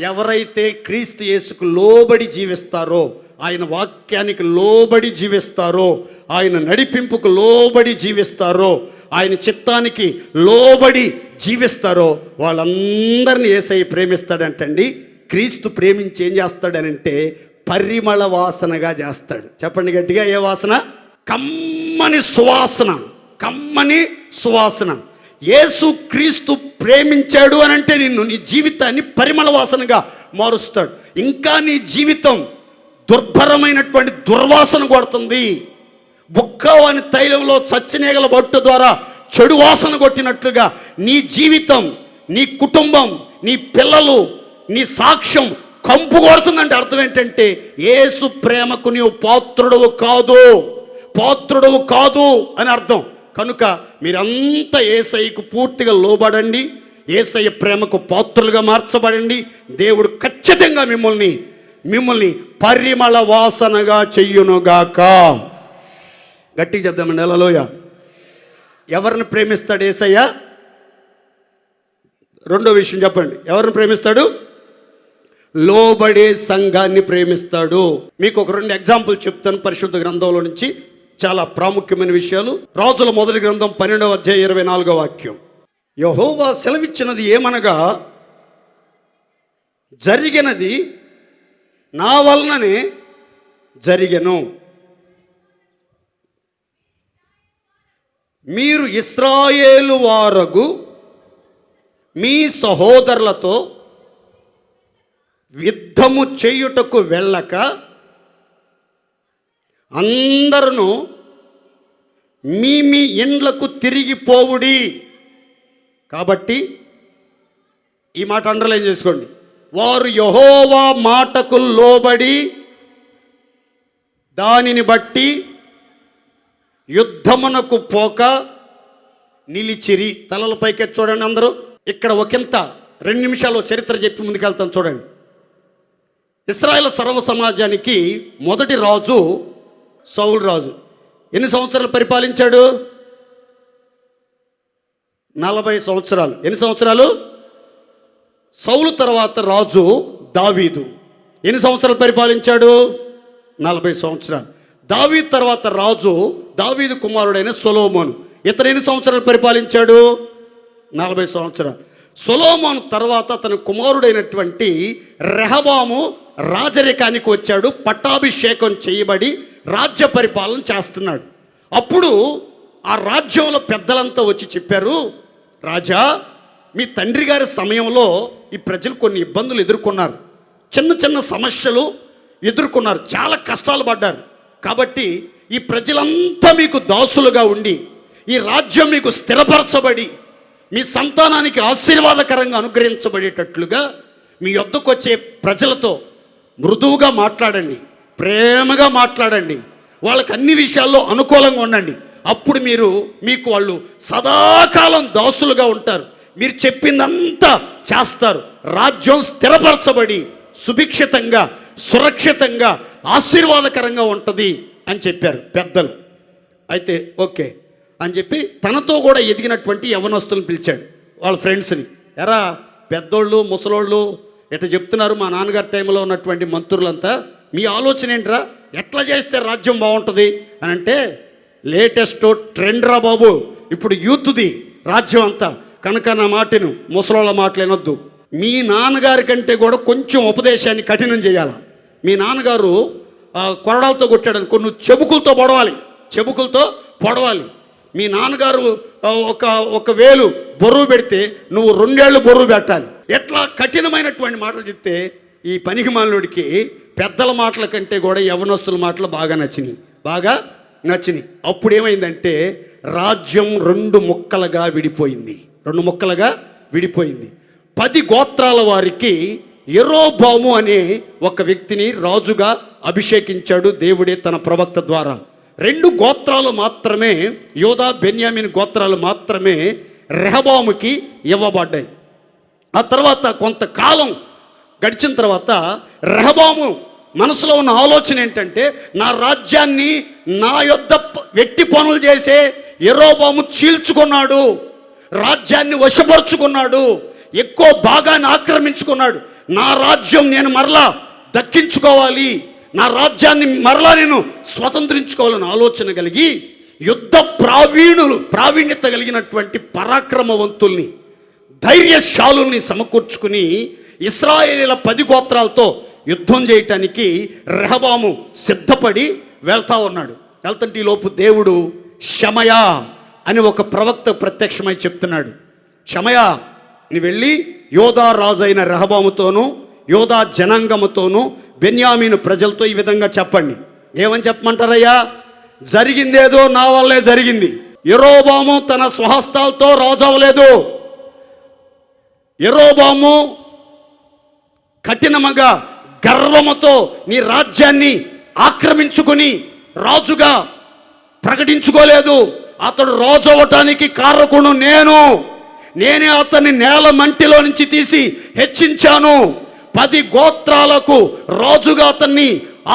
ఎవరైతే క్రీస్తు యేసుకు లోబడి జీవిస్తారో, ఆయన వాక్యానికి లోబడి జీవిస్తారో, ఆయన నడిపింపుకు లోబడి జీవిస్తారో, ఆయన చిత్తానికి లోబడి జీవిస్తారో వాళ్ళందరినీ యేసయ్య ప్రేమిస్తాడంటండి. క్రీస్తు ప్రేమించి ఏం చేస్తాడనంటే పరిమళ వాసనగా చేస్తాడు. చెప్పండి గట్టిగా, ఏ వాసన? కమ్మని సువాసన, కమ్మని సువాసన. యేసు క్రీస్తు ప్రేమించాడు అని అంటే నిన్ను, నీ జీవితాన్ని పరిమళ వాసనగా మారుస్తాడు. ఇంకా నీ జీవితం దుర్భరమైనటువంటి దుర్వాసన కొడుతుంది. బుక్కవాని తైలంలో చచ్చినేగల బొట్టు ద్వారా చెడు వాసన కొట్టినట్లుగా నీ జీవితం, నీ కుటుంబం, నీ పిల్లలు, నీ సాక్ష్యం కంపు కొడుతుందంటే అర్థం ఏంటంటే యేసు ప్రేమకు నీవు పాత్రుడవు కాదు అని అర్థం. కనుక మీరంతా యేసయ్యకు పూర్తిగా లోబడండి, యేసయ్య ప్రేమకు పాత్రులుగా మార్చబడండి. దేవుడు ఖచ్చితంగా మిమ్మల్ని పరిమళ వాసనగా చెయ్యునుగాక. గట్టిగా చెప్దామండి, హల్లెలూయ. ఎవరిని ప్రేమిస్తాడు యేసయ్య? రెండో విషయం చెప్పండి, ఎవరిని ప్రేమిస్తాడు? లోబడే సంఘాన్ని ప్రేమిస్తాడు. మీకు ఒక 2 ఎగ్జాంపుల్ చెప్తాను పరిశుద్ధ గ్రంథంలో నుంచి, చాలా ప్రాముఖ్యమైన విషయాలు. రాజుల మొదటి గ్రంథం 12వ అధ్యాయం 24వ వాక్యం. యెహోవా సెలవిచ్చినది ఏమనగా, జరిగినది నా వలననే జరిగెను. మీరు ఇశ్రాయేలు వారగు మీ సహోదరులతో యుద్ధము చేయుటకు వెళ్ళక అందరూ మీ ఇండ్లకు తిరిగిపోవుడి. కాబట్టి ఈ మాట అండర్లైన్ చేసుకోండి. వారు యెహోవా మాటకు లోబడి దానిని బట్టి యుద్ధమునకు పోక నిలిచిరి. తలల పైకి చూడండి అందరూ. ఇక్కడ ఒకంత 2 నిమిషాలు చరిత్ర చెప్పి ముందుకెళ్తాను చూడండి. ఇశ్రాయేలు సర్వ సమాజానికి మొదటి రాజు సౌలు రాజు. ఎన్ని సంవత్సరాలు పరిపాలించాడు? 40 సంవత్సరాలు. ఎన్ని సంవత్సరాలు? సౌలు తర్వాత రాజు దావీదు. ఎన్ని సంవత్సరాలు పరిపాలించాడు? 40 సంవత్సరాలు. దావీదు తర్వాత రాజు దావీదు కుమారుడైన సొలొమోను. ఇతను ఎన్ని సంవత్సరాలు పరిపాలించాడు? 40 సంవత్సరాలు. సొలొమోను తర్వాత అతని కుమారుడైనటువంటి రెహబాము రాజరికానికి వచ్చాడు. పట్టాభిషేకం చేయబడి రాజ్య పరిపాలన చేస్తున్నాడు. అప్పుడు ఆ రాజ్యంలో పెద్దలంతా వచ్చి చెప్పారు, రాజా, మీ తండ్రి గారి సమయంలో ఈ ప్రజలు కొన్ని ఇబ్బందులు ఎదుర్కొన్నారు, చిన్న సమస్యలు ఎదుర్కొన్నారు, చాలా కష్టాలు పడ్డారు. కాబట్టి ఈ ప్రజలంతా మీకు దాసులుగా ఉండి ఈ రాజ్యం మీకు స్థిరపరచబడి మీ సంతానానికి ఆశీర్వాదకరంగా అనుగ్రహించబడేటట్లుగా మీ యొద్దకు వచ్చే ప్రజలతో మృదువుగా మాట్లాడండి, ప్రేమగా మాట్లాడండి, వాళ్ళకి అన్ని విషయాల్లో అనుకూలంగా ఉండండి. అప్పుడు మీకు వాళ్ళు సదాకాలం దాసులుగా ఉంటారు, మీరు చెప్పిందంతా చేస్తారు, రాజ్యం స్థిరపరచబడి సుభిక్షితంగా సురక్షితంగా ఆశీర్వాదకరంగా ఉంటుంది అని చెప్పారు పెద్దలు. అయితే ఓకే అని చెప్పి తనతో కూడా ఎదిగినటువంటి యవనస్తులను పిలిచాడు, వాళ్ళ ఫ్రెండ్స్ని. ఎరా పెద్దోళ్ళు ముసలోళ్ళు ఎట్లా చెప్తున్నారు, మా నాన్నగారి టైంలో ఉన్నటువంటి మంత్రులంతా, మీ ఆలోచన ఏంట్రా, ఎట్లా చేస్తే రాజ్యం బాగుంటుంది అని అంటే, లేటెస్ట్ ట్రెండ్ రా బాబు, ఇప్పుడు యూత్ది రాజ్యం అంతా, కనుక నా మాటను ముసలోళ్ళ మాటలు వినొద్దు, మీ నాన్నగారి కంటే కూడా కొంచెం ఉపదేశాన్ని కఠినం చేయాలి. మీ నాన్నగారు కొరడాలతో కొట్టాడనుకో, నువ్వు చెబుకులతో పొడవాలి. మీ నాన్నగారు ఒక వేలు బొరువు పెడితే నువ్వు 2 ఏళ్ళు బొరువు పెట్టాలి. ఎట్లా కఠినమైనటువంటి మాటలు చెప్తే ఈ పనికిమాలినోడికి పెద్దల మాటల కంటే కూడా యవనస్తుల మాటలు బాగా నచ్చినాయి. అప్పుడు ఏమైందంటే రాజ్యం 2 ముక్కలుగా విడిపోయింది. 10 గోత్రాల వారికి యెరోబాము అనే ఒక వ్యక్తిని రాజుగా అభిషేకించాడు దేవుడే తన ప్రవక్త ద్వారా. 2 గోత్రాలు మాత్రమే, యోధా బెన్యామీన్ గోత్రాలు మాత్రమే రెహబాముకి ఇవ్వబడ్డాయి. ఆ తర్వాత కొంతకాలం గడిచిన తర్వాత రెహబాము మనసులో ఉన్న ఆలోచన ఏంటంటే, నా రాజ్యాన్ని నా యొద్ద వెట్టి పనులు చేసే యెరోబాము చీల్చుకున్నాడు, రాజ్యాన్ని వశపరుచుకున్నాడు, ఎక్కువ భాగాన్ని ఆక్రమించుకున్నాడు, నా రాజ్యం నేను మరలా దక్కించుకోవాలి, నా రాజ్యాన్ని మరలా నేను స్వతంత్రించుకోవాలని ఆలోచన కలిగి యుద్ధ ప్రావీణ్యత కలిగినటువంటి పరాక్రమవంతుల్ని, ధైర్యశాలుల్ని సమకూర్చుకుని ఇశ్రాయేలీల 10 గోత్రాలతో యుద్ధం చేయటానికి రెహబాము సిద్ధపడి వెళ్తా ఉన్నాడు. వెళ్తుంటే ఈ లోపు దేవుడు షమయా అని ఒక ప్రవక్త ప్రత్యక్షమై చెప్తున్నాడు, షమయా నువ్వు వెళ్ళి యోధా రాజు అయిన రెహబాముతోనూ యోధా జనాంగముతోనూ బెన్యామీను ప్రజలతో ఈ విధంగా చెప్పండి. ఏమని చెప్పమంటారయ్యా? జరిగిందేదో నా వల్లే జరిగింది. యెరోబాము తన స్వహస్తాలతో రాజు అవ్వలేదు. యెరోబాము కఠినముగా గర్వముతో నీ రాజ్యాన్ని ఆక్రమించుకొని రాజుగా ప్రకటించుకోలేదు. అతడు రాజు అవ్వటానికి కారకుడు నేనే అతన్ని నేల మంటిలో నుంచి తీసి హెచ్చించాను. 10 గోత్రాలకు రాజుగా అతన్ని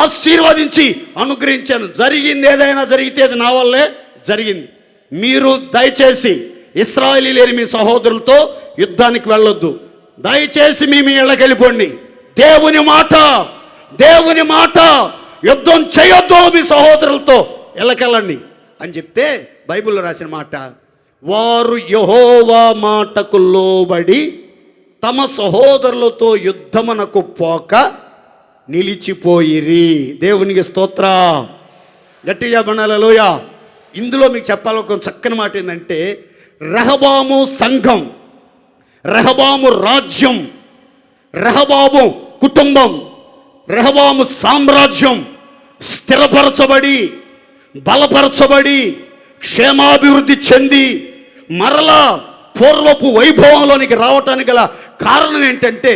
ఆశీర్వదించి అనుగ్రహించాను. జరిగింది ఏదైనా జరిగితే అది నా వల్లే జరిగింది. మీరు దయచేసి ఇశ్రాయేలీయులైన మీ సహోదరులతో యుద్ధానికి వెళ్ళొద్దు. దయచేసి మీ ఇళ్ళకి వెళ్ళిపోండి. దేవుని మాట యుద్ధం చేయొద్దు, మీ సహోదరులతో ఇళ్ళకెళ్ళండి అని చెప్తే బైబిల్లో రాసిన మాట, వారు యెహోవా మాటకు లోబడి తమ సహోదరులతో యుద్ధమునకు పోక నిలిచిపోయిరి. దేవునికి స్తోత్ర. గట్టిగా హల్లెలూయా. ఇందులో మీకు చెప్పాలి ఒక చక్కని మాట ఏంటంటే, రెహబాము సంఘం, రెహబాము రాజ్యం, రెహబాము కుటుంబం, రెహబాము సామ్రాజ్యం స్థిరపరచబడి బలపరచబడి క్షేమాభివృద్ధి చెంది మరలా పూర్వపు వైభవంలోనికి రావటానికి గల కారణం ఏంటంటే,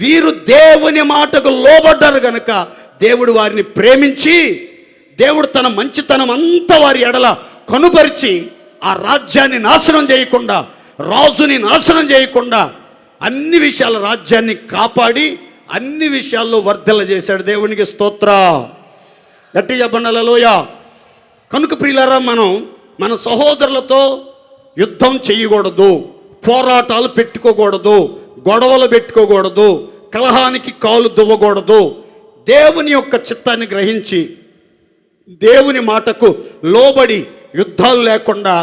వీరు దేవుని మాటకు లోబడ్డారు గనుక దేవుడు వారిని ప్రేమించి దేవుడు తన మంచితనం అంతా వారి ఎడల కనుపరిచి ఆ రాజ్యాన్ని నాశనం చేయకుండా, రాజుని నాశనం చేయకుండా అన్ని విషయాల రాజ్యాన్ని కాపాడి అన్ని విషయాల్లో వర్ధల చేశాడు. దేవునికి స్తోత్ర. గట్టిగా చెప్పండి హల్లెలూయా. కనుక ప్రియులారా, మనం మన సహోదరులతో యుద్ధం చేయకూడదు, పోరాటాలు పెట్టుకోకూడదు, గొడవలు పెట్టుకోకూడదు, కలహానికి కాలు దువ్వకూడదు. దేవుని యొక్క చిత్తాన్ని గ్రహించి దేవుని మాటకు లోబడి యుద్ధాలు లేకుండా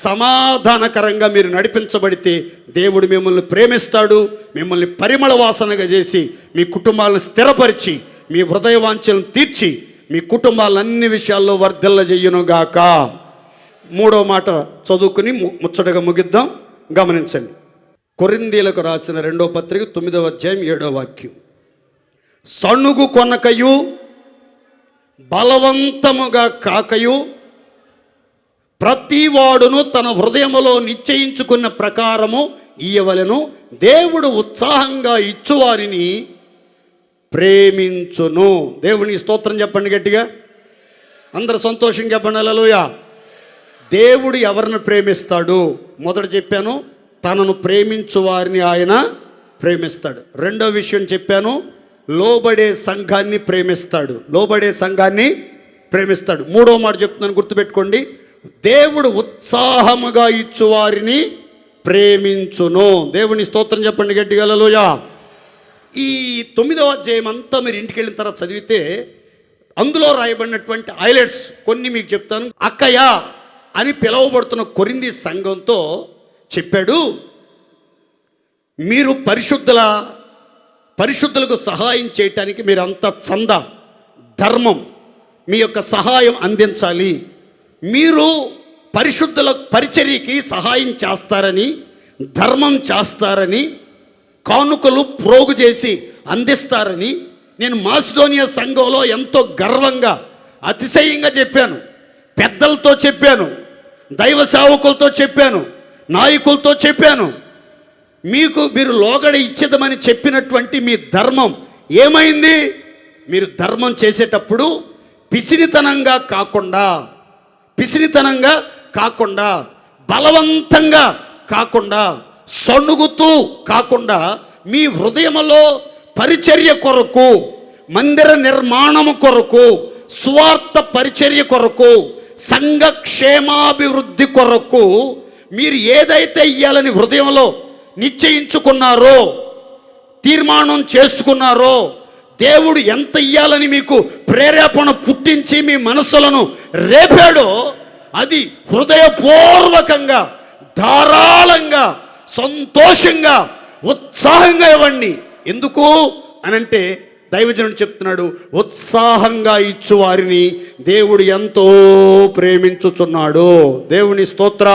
సమాధానకరంగా మీరు నడిపించబడితే దేవుడు మిమ్మల్ని ప్రేమిస్తాడు. మిమ్మల్ని పరిమళ వాసనగా చేసి మీ కుటుంబాలను స్థిరపరిచి మీ హృదయ వాంఛలను తీర్చి మీ కుటుంబాలను అన్ని విషయాల్లో వర్ధిల్ల చెయ్యునుగాక. 3వ మాట చదువుకుని ముచ్చటగా ముగిద్దాం. గమనించండి. కొరింథీయులకు రాసిన 2వ పత్రిక 9వ అధ్యాయం 7వ వాక్యం. సణుగు కొనకయు బలవంతముగా కాకయు ప్రతివాడును తన హృదయములో నిశ్చయించుకున్న ప్రకారము ఇయ్యవలెను. దేవుడు ఉత్సాహంగా ఇచ్చువారిని ప్రేమించును. దేవునికి స్తోత్రం చెప్పండి గట్టిగా. అందరు సంతోషంగా చెప్పండి హల్లెలూయా. దేవుడు ఎవరిని ప్రేమిస్తాడు? మొదట చెప్పాను, తనను ప్రేమించు వారిని ఆయన ప్రేమిస్తాడు. రెండో విషయం చెప్పాను, లోబడే సంఘాన్ని ప్రేమిస్తాడు. మూడో మాట చెప్తున్నాను, గుర్తుపెట్టుకోండి. దేవుడు ఉత్సాహముగా ఇచ్చు వారిని ప్రేమించును. దేవుని స్తోత్రం చెప్పండి గట్టిగా హల్లెలూయా. ఈ 9వ అధ్యాయం అంతా మీరు ఇంటికి వెళ్ళిన తర్వాత చదివితే అందులో రాయబడినటువంటి హైలైట్స్ కొన్ని మీకు చెప్తాను. అక్కయ్య అని పిలువబడుతున్న కొరింథీ సంఘంతో చెప్పాడు, మీరు పరిశుద్ధులకు సహాయం చేయటానికి మీరంతా చందా ధర్మం మీ యొక్క సహాయం అందించాలి. మీరు పరిశుద్ధుల పరిచర్యకి సహాయం చేస్తారని, ధర్మం చేస్తారని, కానుకలు ప్రోగు చేసి అందిస్తారని నేను మాసిదోనియా సంఘంలో ఎంతో గర్వంగా అతిశయంగా చెప్పాను. పెద్దలతో చెప్పాను, దైవ సేవకులతో చెప్పాను, నాయకులతో చెప్పాను. మీరు లోగడ ఇచ్చేదమని చెప్పినటువంటి మీ ధర్మం ఏమైంది? మీరు ధర్మం చేసేటప్పుడు పిసినితనంగా కాకుండా బలవంతంగా కాకుండా సణుగుతూ కాకుండా మీ హృదయములో పరిచర్య కొరకు, మందిర నిర్మాణము కొరకు, స్వార్థ పరిచర్య కొరకు, సంఘ క్షేమాభివృద్ధి కొరకు మీరు ఏదైతే ఇయ్యాలని హృదయంలో నిశ్చయించుకున్నారో, తీర్మానం చేసుకున్నారో, దేవుడు ఎంత ఇయ్యాలని మీకు ప్రేరేపణ పుట్టించి మీ మనసులను రేపాడో అది హృదయపూర్వకంగా, ధారాళంగా, సంతోషంగా, ఉత్సాహంగా ఇవ్వండి. ఎందుకు అనంటే దైవజనుడు చెప్తున్నాడు, ఉత్సాహంగా ఇచ్చు వారిని దేవుడు ఎంతో ప్రేమించుచున్నాడు. దేవుని స్తోత్ర.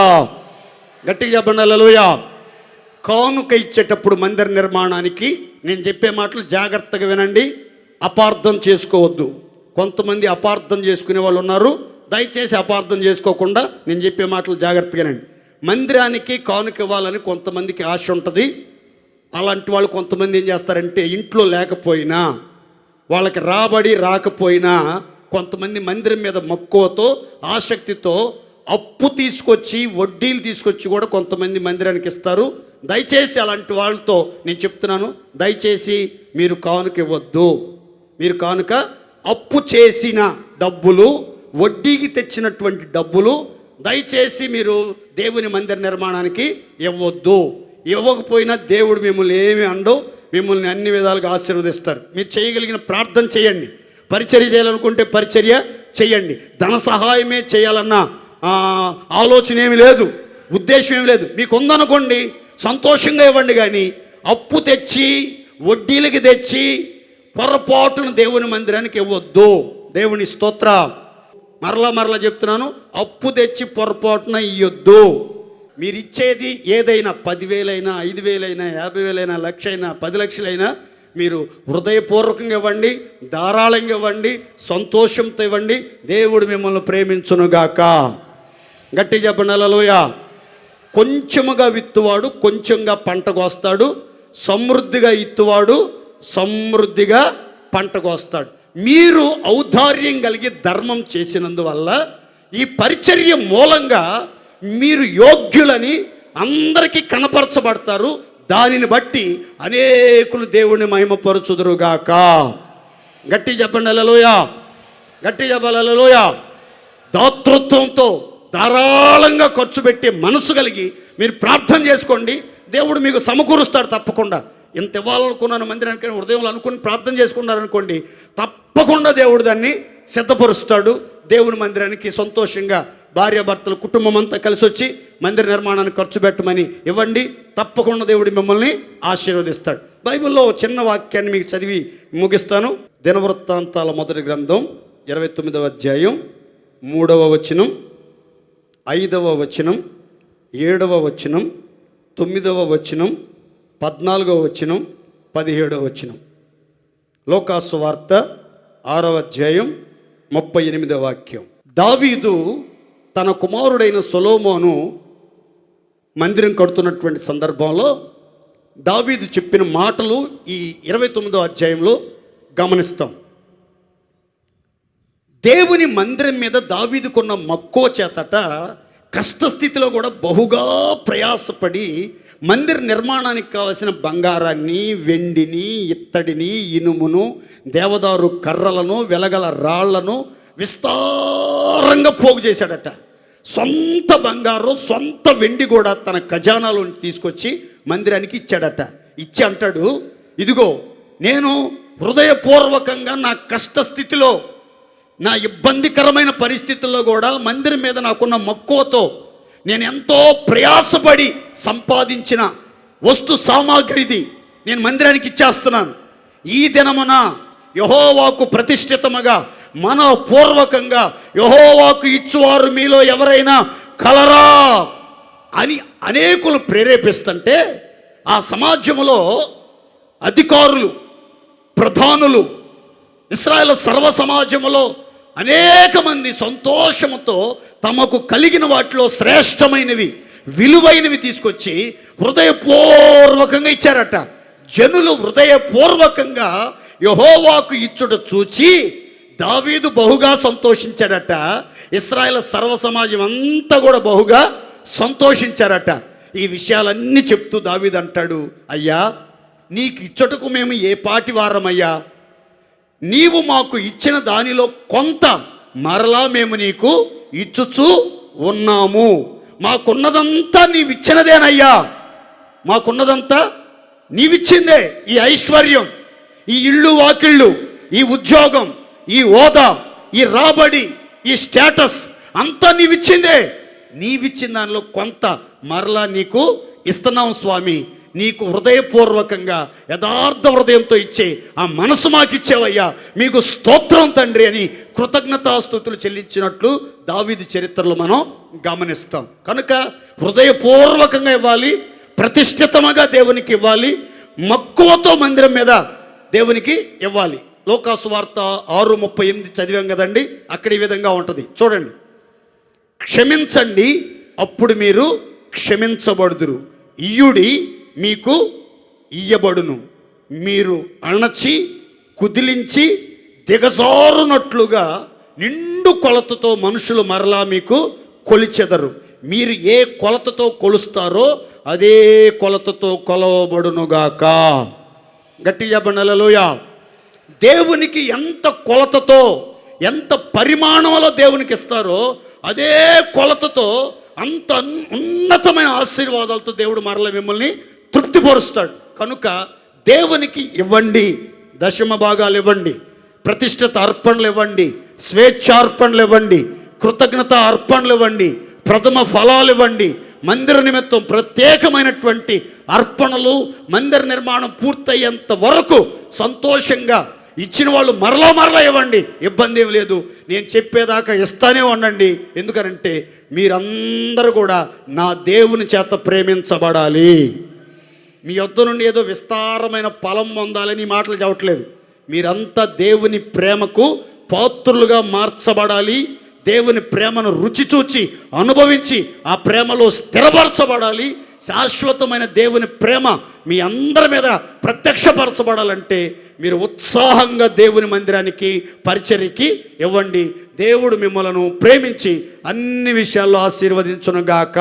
గట్టిగా చెప్పండి హల్లెలూయా. కానుక ఇచ్చేటప్పుడు మందిర నిర్మాణానికి నేను చెప్పే మాటలు జాగ్రత్తగా వినండి, అపార్థం చేసుకోవద్దు. కొంతమంది అపార్థం చేసుకునే వాళ్ళు ఉన్నారు, దయచేసి అపార్థం చేసుకోకుండా నేను చెప్పే మాటలు జాగ్రత్తగా వినండి. మందిరానికి కానుక ఇవ్వాలని కొంతమందికి ఆశ ఉంటుంది. అలాంటి వాళ్ళు కొంతమంది ఏం చేస్తారంటే, ఇంట్లో లేకపోయినా వాళ్ళకి రాబడి రాకపోయినా కొంతమంది మందిరం మీద మక్కువతో ఆసక్తితో అప్పు తీసుకొచ్చి వడ్డీలు తీసుకొచ్చి కూడా కొంతమంది మందిరానికి ఇస్తారు. దయచేసి అలాంటి వాళ్ళతో నేను చెప్తున్నాను, దయచేసి మీరు కానుక ఇవ్వద్దు. మీరు కానుక అప్పు చేసిన డబ్బులు, వడ్డీకి తెచ్చినటువంటి డబ్బులు దయచేసి మీరు దేవుని మందిర నిర్మాణానికి ఇవ్వద్దు. ఇవ్వకపోయినా దేవుడు మిమ్మల్ని ఏమి అండో, మిమ్మల్ని అన్ని విధాలుగా ఆశీర్వదిస్తారు. మీరు చేయగలిగిన ప్రార్థన చేయండి, పరిచర్య చేయాలనుకుంటే పరిచర్య చేయండి. ధన సహాయమే చేయాలన్న ఆలోచన ఏమి లేదు, ఉద్దేశం ఏమి లేదు. మీకు ఉందనుకోండి సంతోషంగా ఇవ్వండి, కానీ అప్పు తెచ్చి వడ్డీలకి తెచ్చి పొరపాటున దేవుని మందిరానికి ఇవ్వద్దు. దేవుని స్తోత్ర. మరలా చెప్తున్నాను, అప్పు తెచ్చి పొరపాటున ఇవ్వద్దు. మీరు ఇచ్చేది ఏదైనా 10,000 5,000 50,000 లక్ష అయినా 10 లక్షలైనా మీరు హృదయపూర్వకంగా ఇవ్వండి, ధారాళంగా ఇవ్వండి, సంతోషంతో ఇవ్వండి. దేవుడు మిమ్మల్ని ప్రేమించునుగాక. గట్టి చెప్పండి హల్లెలూయా. కొంచెముగా విత్తువాడు కొంచెంగా పంట కోస్తాడు, సమృద్ధిగా ఇత్తువాడు సమృద్ధిగా పంట కోస్తాడు. మీరు ఔదార్యం కలిగి ధర్మం చేసినందువల్ల ఈ పరిచర్య మూలంగా మీరు యోగ్యులని అందరికీ కనపరచబడతారు. దానిని బట్టి అనేకులు దేవుని మహిమపరచుదురుగాక. గట్టి చెప్పండి హల్లెలూయా. గట్టి చెప్పాలి హల్లెలూయా. దాతృత్వంతో ధారాళంగా ఖర్చు పెట్టే మనసు కలిగి మీరు ప్రార్థన చేసుకోండి, దేవుడు మీకు సమకూరుస్తాడు తప్పకుండా. ఇంత ఇవ్వాలనుకున్నాను మందిరానికి హృదయంలో అనుకుని ప్రార్థన చేసుకున్నారనుకోండి, తప్పకుండా దేవుడు దాన్ని సిద్ధపరుస్తాడు. దేవుని మందిరానికి సంతోషంగా భార్యాభర్తలు కుటుంబం అంతా కలిసి వచ్చి మందిర నిర్మాణానికి ఖర్చు పెట్టమని ఇవ్వండి, తప్పకుండా దేవుడు మిమ్మల్ని ఆశీర్వదిస్తాడు. బైబిల్లో చిన్న వాక్యాన్ని మీకు చదివి ముగిస్తాను. దినవృత్తాంతాల మొదటి గ్రంథం 29వ అధ్యాయం 3వ వచనం, 5వ వచనం, 7వ వచనం, 9వ వచనం, 14వ వచనం, 17వ వచనం. లోకాసు వార్త 6వ అధ్యాయం 38వ వాక్యం. దావీదు తన కుమారుడైన సొలొమోను మందిరం కడుతున్నటువంటి సందర్భంలో దావీదు చెప్పిన మాటలు ఈ 29వ అధ్యాయంలో గమనిస్తాం. దేవుని మందిరం మీద దావీదుకున్న మక్కువ చేతట కష్టస్థితిలో కూడా బహుగా ప్రయాసపడి మందిర నిర్మాణానికి కావలసిన బంగారాన్ని, వెండిని, ఇత్తడిని, ఇనుమును, దేవదారు కర్రలను, వెలగల రాళ్లను విస్తారంగా పోగు చేశాడట. సొంత బంగారం, సొంత వెండి కూడా తన ఖజానాలో తీసుకొచ్చి మందిరానికి ఇచ్చాడట. ఇచ్చి అంటాడు, ఇదిగో నేను హృదయపూర్వకంగా నా కష్టస్థితిలో, నా ఇబ్బందికరమైన పరిస్థితుల్లో కూడా మందిరం మీద నాకున్న మక్కువతో నేను ఎంతో ప్రయాసపడి సంపాదించిన వస్తు సామాగ్రిది నేను మందిరానికి ఇచ్చేస్తున్నాను. ఈ దినమున యెహోవాకు ప్రతిష్ఠితముగా మనపూర్వకంగా యెహోవాకు ఇచ్చువారు మీలో ఎవరైనా కలరా అని అనేకులు ప్రేరేపిస్తుంటే ఆ సమాజంలో అధికారులు, ప్రధానులు, ఇశ్రాయేలు సర్వ సమాజంలో అనేక మంది సంతోషంతో తమకు కలిగిన వాటిలో శ్రేష్టమైనవి, విలువైనవి తీసుకొచ్చి హృదయపూర్వకంగా ఇచ్చారట. జనులు హృదయపూర్వకంగా యెహోవాకు ఇచ్చుట చూచి దావీదు బహుగా సంతోషించాడట. ఇశ్రాయేలు సర్వ సమాజం అంతా కూడా బహుగా సంతోషించారట. ఈ విషయాలన్నీ చెప్తూ దావీదు అంటాడు, అయ్యా నీకు ఇచ్చుటకు మేము ఏ పాటి వారమయ్యా, నీవు మాకు ఇచ్చిన దానిలో కొంత మరలా మేము నీకు ఇచ్చుచూ ఉన్నాము. మాకున్నదంతా నీవిచ్చినదేనయ్యా, మాకున్నదంతా నీవిచ్చిందే. ఈ ఐశ్వర్యం, ఈ ఇళ్ళు వాకిళ్ళు, ఈ ఉద్యోగం, ఈ హోదా, ఈ రాబడి, ఈ స్టేటస్ అంతా నీవిచ్చిందే. నీవిచ్చిన దానిలో కొంత మరలా నీకు ఇస్తున్నాం స్వామి. నీకు హృదయపూర్వకంగా యథార్థ హృదయంతో ఇచ్చే ఆ మనసు మాకు ఇచ్చేవయ్యా, మీకు స్తోత్రం తండ్రి అని కృతజ్ఞతాస్తుతులు చెల్లించినట్లు దావీదు చరిత్రలో మనం గమనిస్తాం. కనుక హృదయపూర్వకంగా ఇవ్వాలి, ప్రతిష్ఠితముగా దేవునికి ఇవ్వాలి, మక్కువతో మందిరం మీద దేవునికి ఇవ్వాలి. లోకాసు వార్త 6:38 చదివాం కదండి, అక్కడ ఈ విధంగా ఉంటుంది చూడండి. క్షమించండి, అప్పుడు మీరు క్షమించబడుదురు, ఇయ్యుడి మీకు ఇయ్యబడును, మీరు అణచి కుదిలించి దిగజారునట్లుగా నిండు కొలతతో మనుషులు మరలా మీకు కొలిచెదరు, మీరు ఏ కొలతతో కొలుస్తారో అదే కొలతతో కొలవబడునుగాక. గట్టిగా చెప్పండి హల్లెలూయా. దేవునికి ఎంత కొలతతో, ఎంత పరిమాణంలో దేవునికి ఇస్తారో అదే కొలతతో అంత ఉన్నతమైన ఆశీర్వాదాలతో దేవుడు మరల మిమ్మల్ని తృప్తిపరుస్తాడు. కనుక దేవునికి ఇవ్వండి, దశమ భాగాలు ఇవ్వండి, ప్రతిష్ఠిత అర్పణలు ఇవ్వండి, స్వేచ్ఛార్పణలు ఇవ్వండి, కృతజ్ఞత అర్పణలు ఇవ్వండి, ప్రథమ ఫలాలు ఇవ్వండి, మందిర నిమిత్తం ప్రత్యేకమైనటువంటి అర్పణలు, మందిర నిర్మాణం పూర్తయ్యేంత వరకు సంతోషంగా ఇచ్చిన వాళ్ళు మరలా ఇవ్వండి, ఇబ్బంది ఏమి లేదు. నేను చెప్పేదాకా ఇస్తానే ఉండండి. ఎందుకనంటే మీరందరూ కూడా నా దేవుని చేత ప్రేమించబడాలి. మీ యొద్ద నుండి ఏదో విస్తారమైన ఫలం పొందాలని మాటలు చెప్పట్లేదు. మీరంతా దేవుని ప్రేమకు పాత్రులుగా మార్చబడాలి, దేవుని ప్రేమను రుచి చూచి అనుభవించి ఆ ప్రేమలో స్థిరపరచబడాలి. శాశ్వతమైన దేవుని ప్రేమ మీ అందరి మీద ప్రత్యక్షపరచబడాలంటే మీరు ఉత్సాహంగా దేవుని మందిరానికి పరిచర్యకి ఇవ్వండి. దేవుడు మిమ్మలను ప్రేమించి అన్ని విషయాల్లో ఆశీర్వదించునుగాక.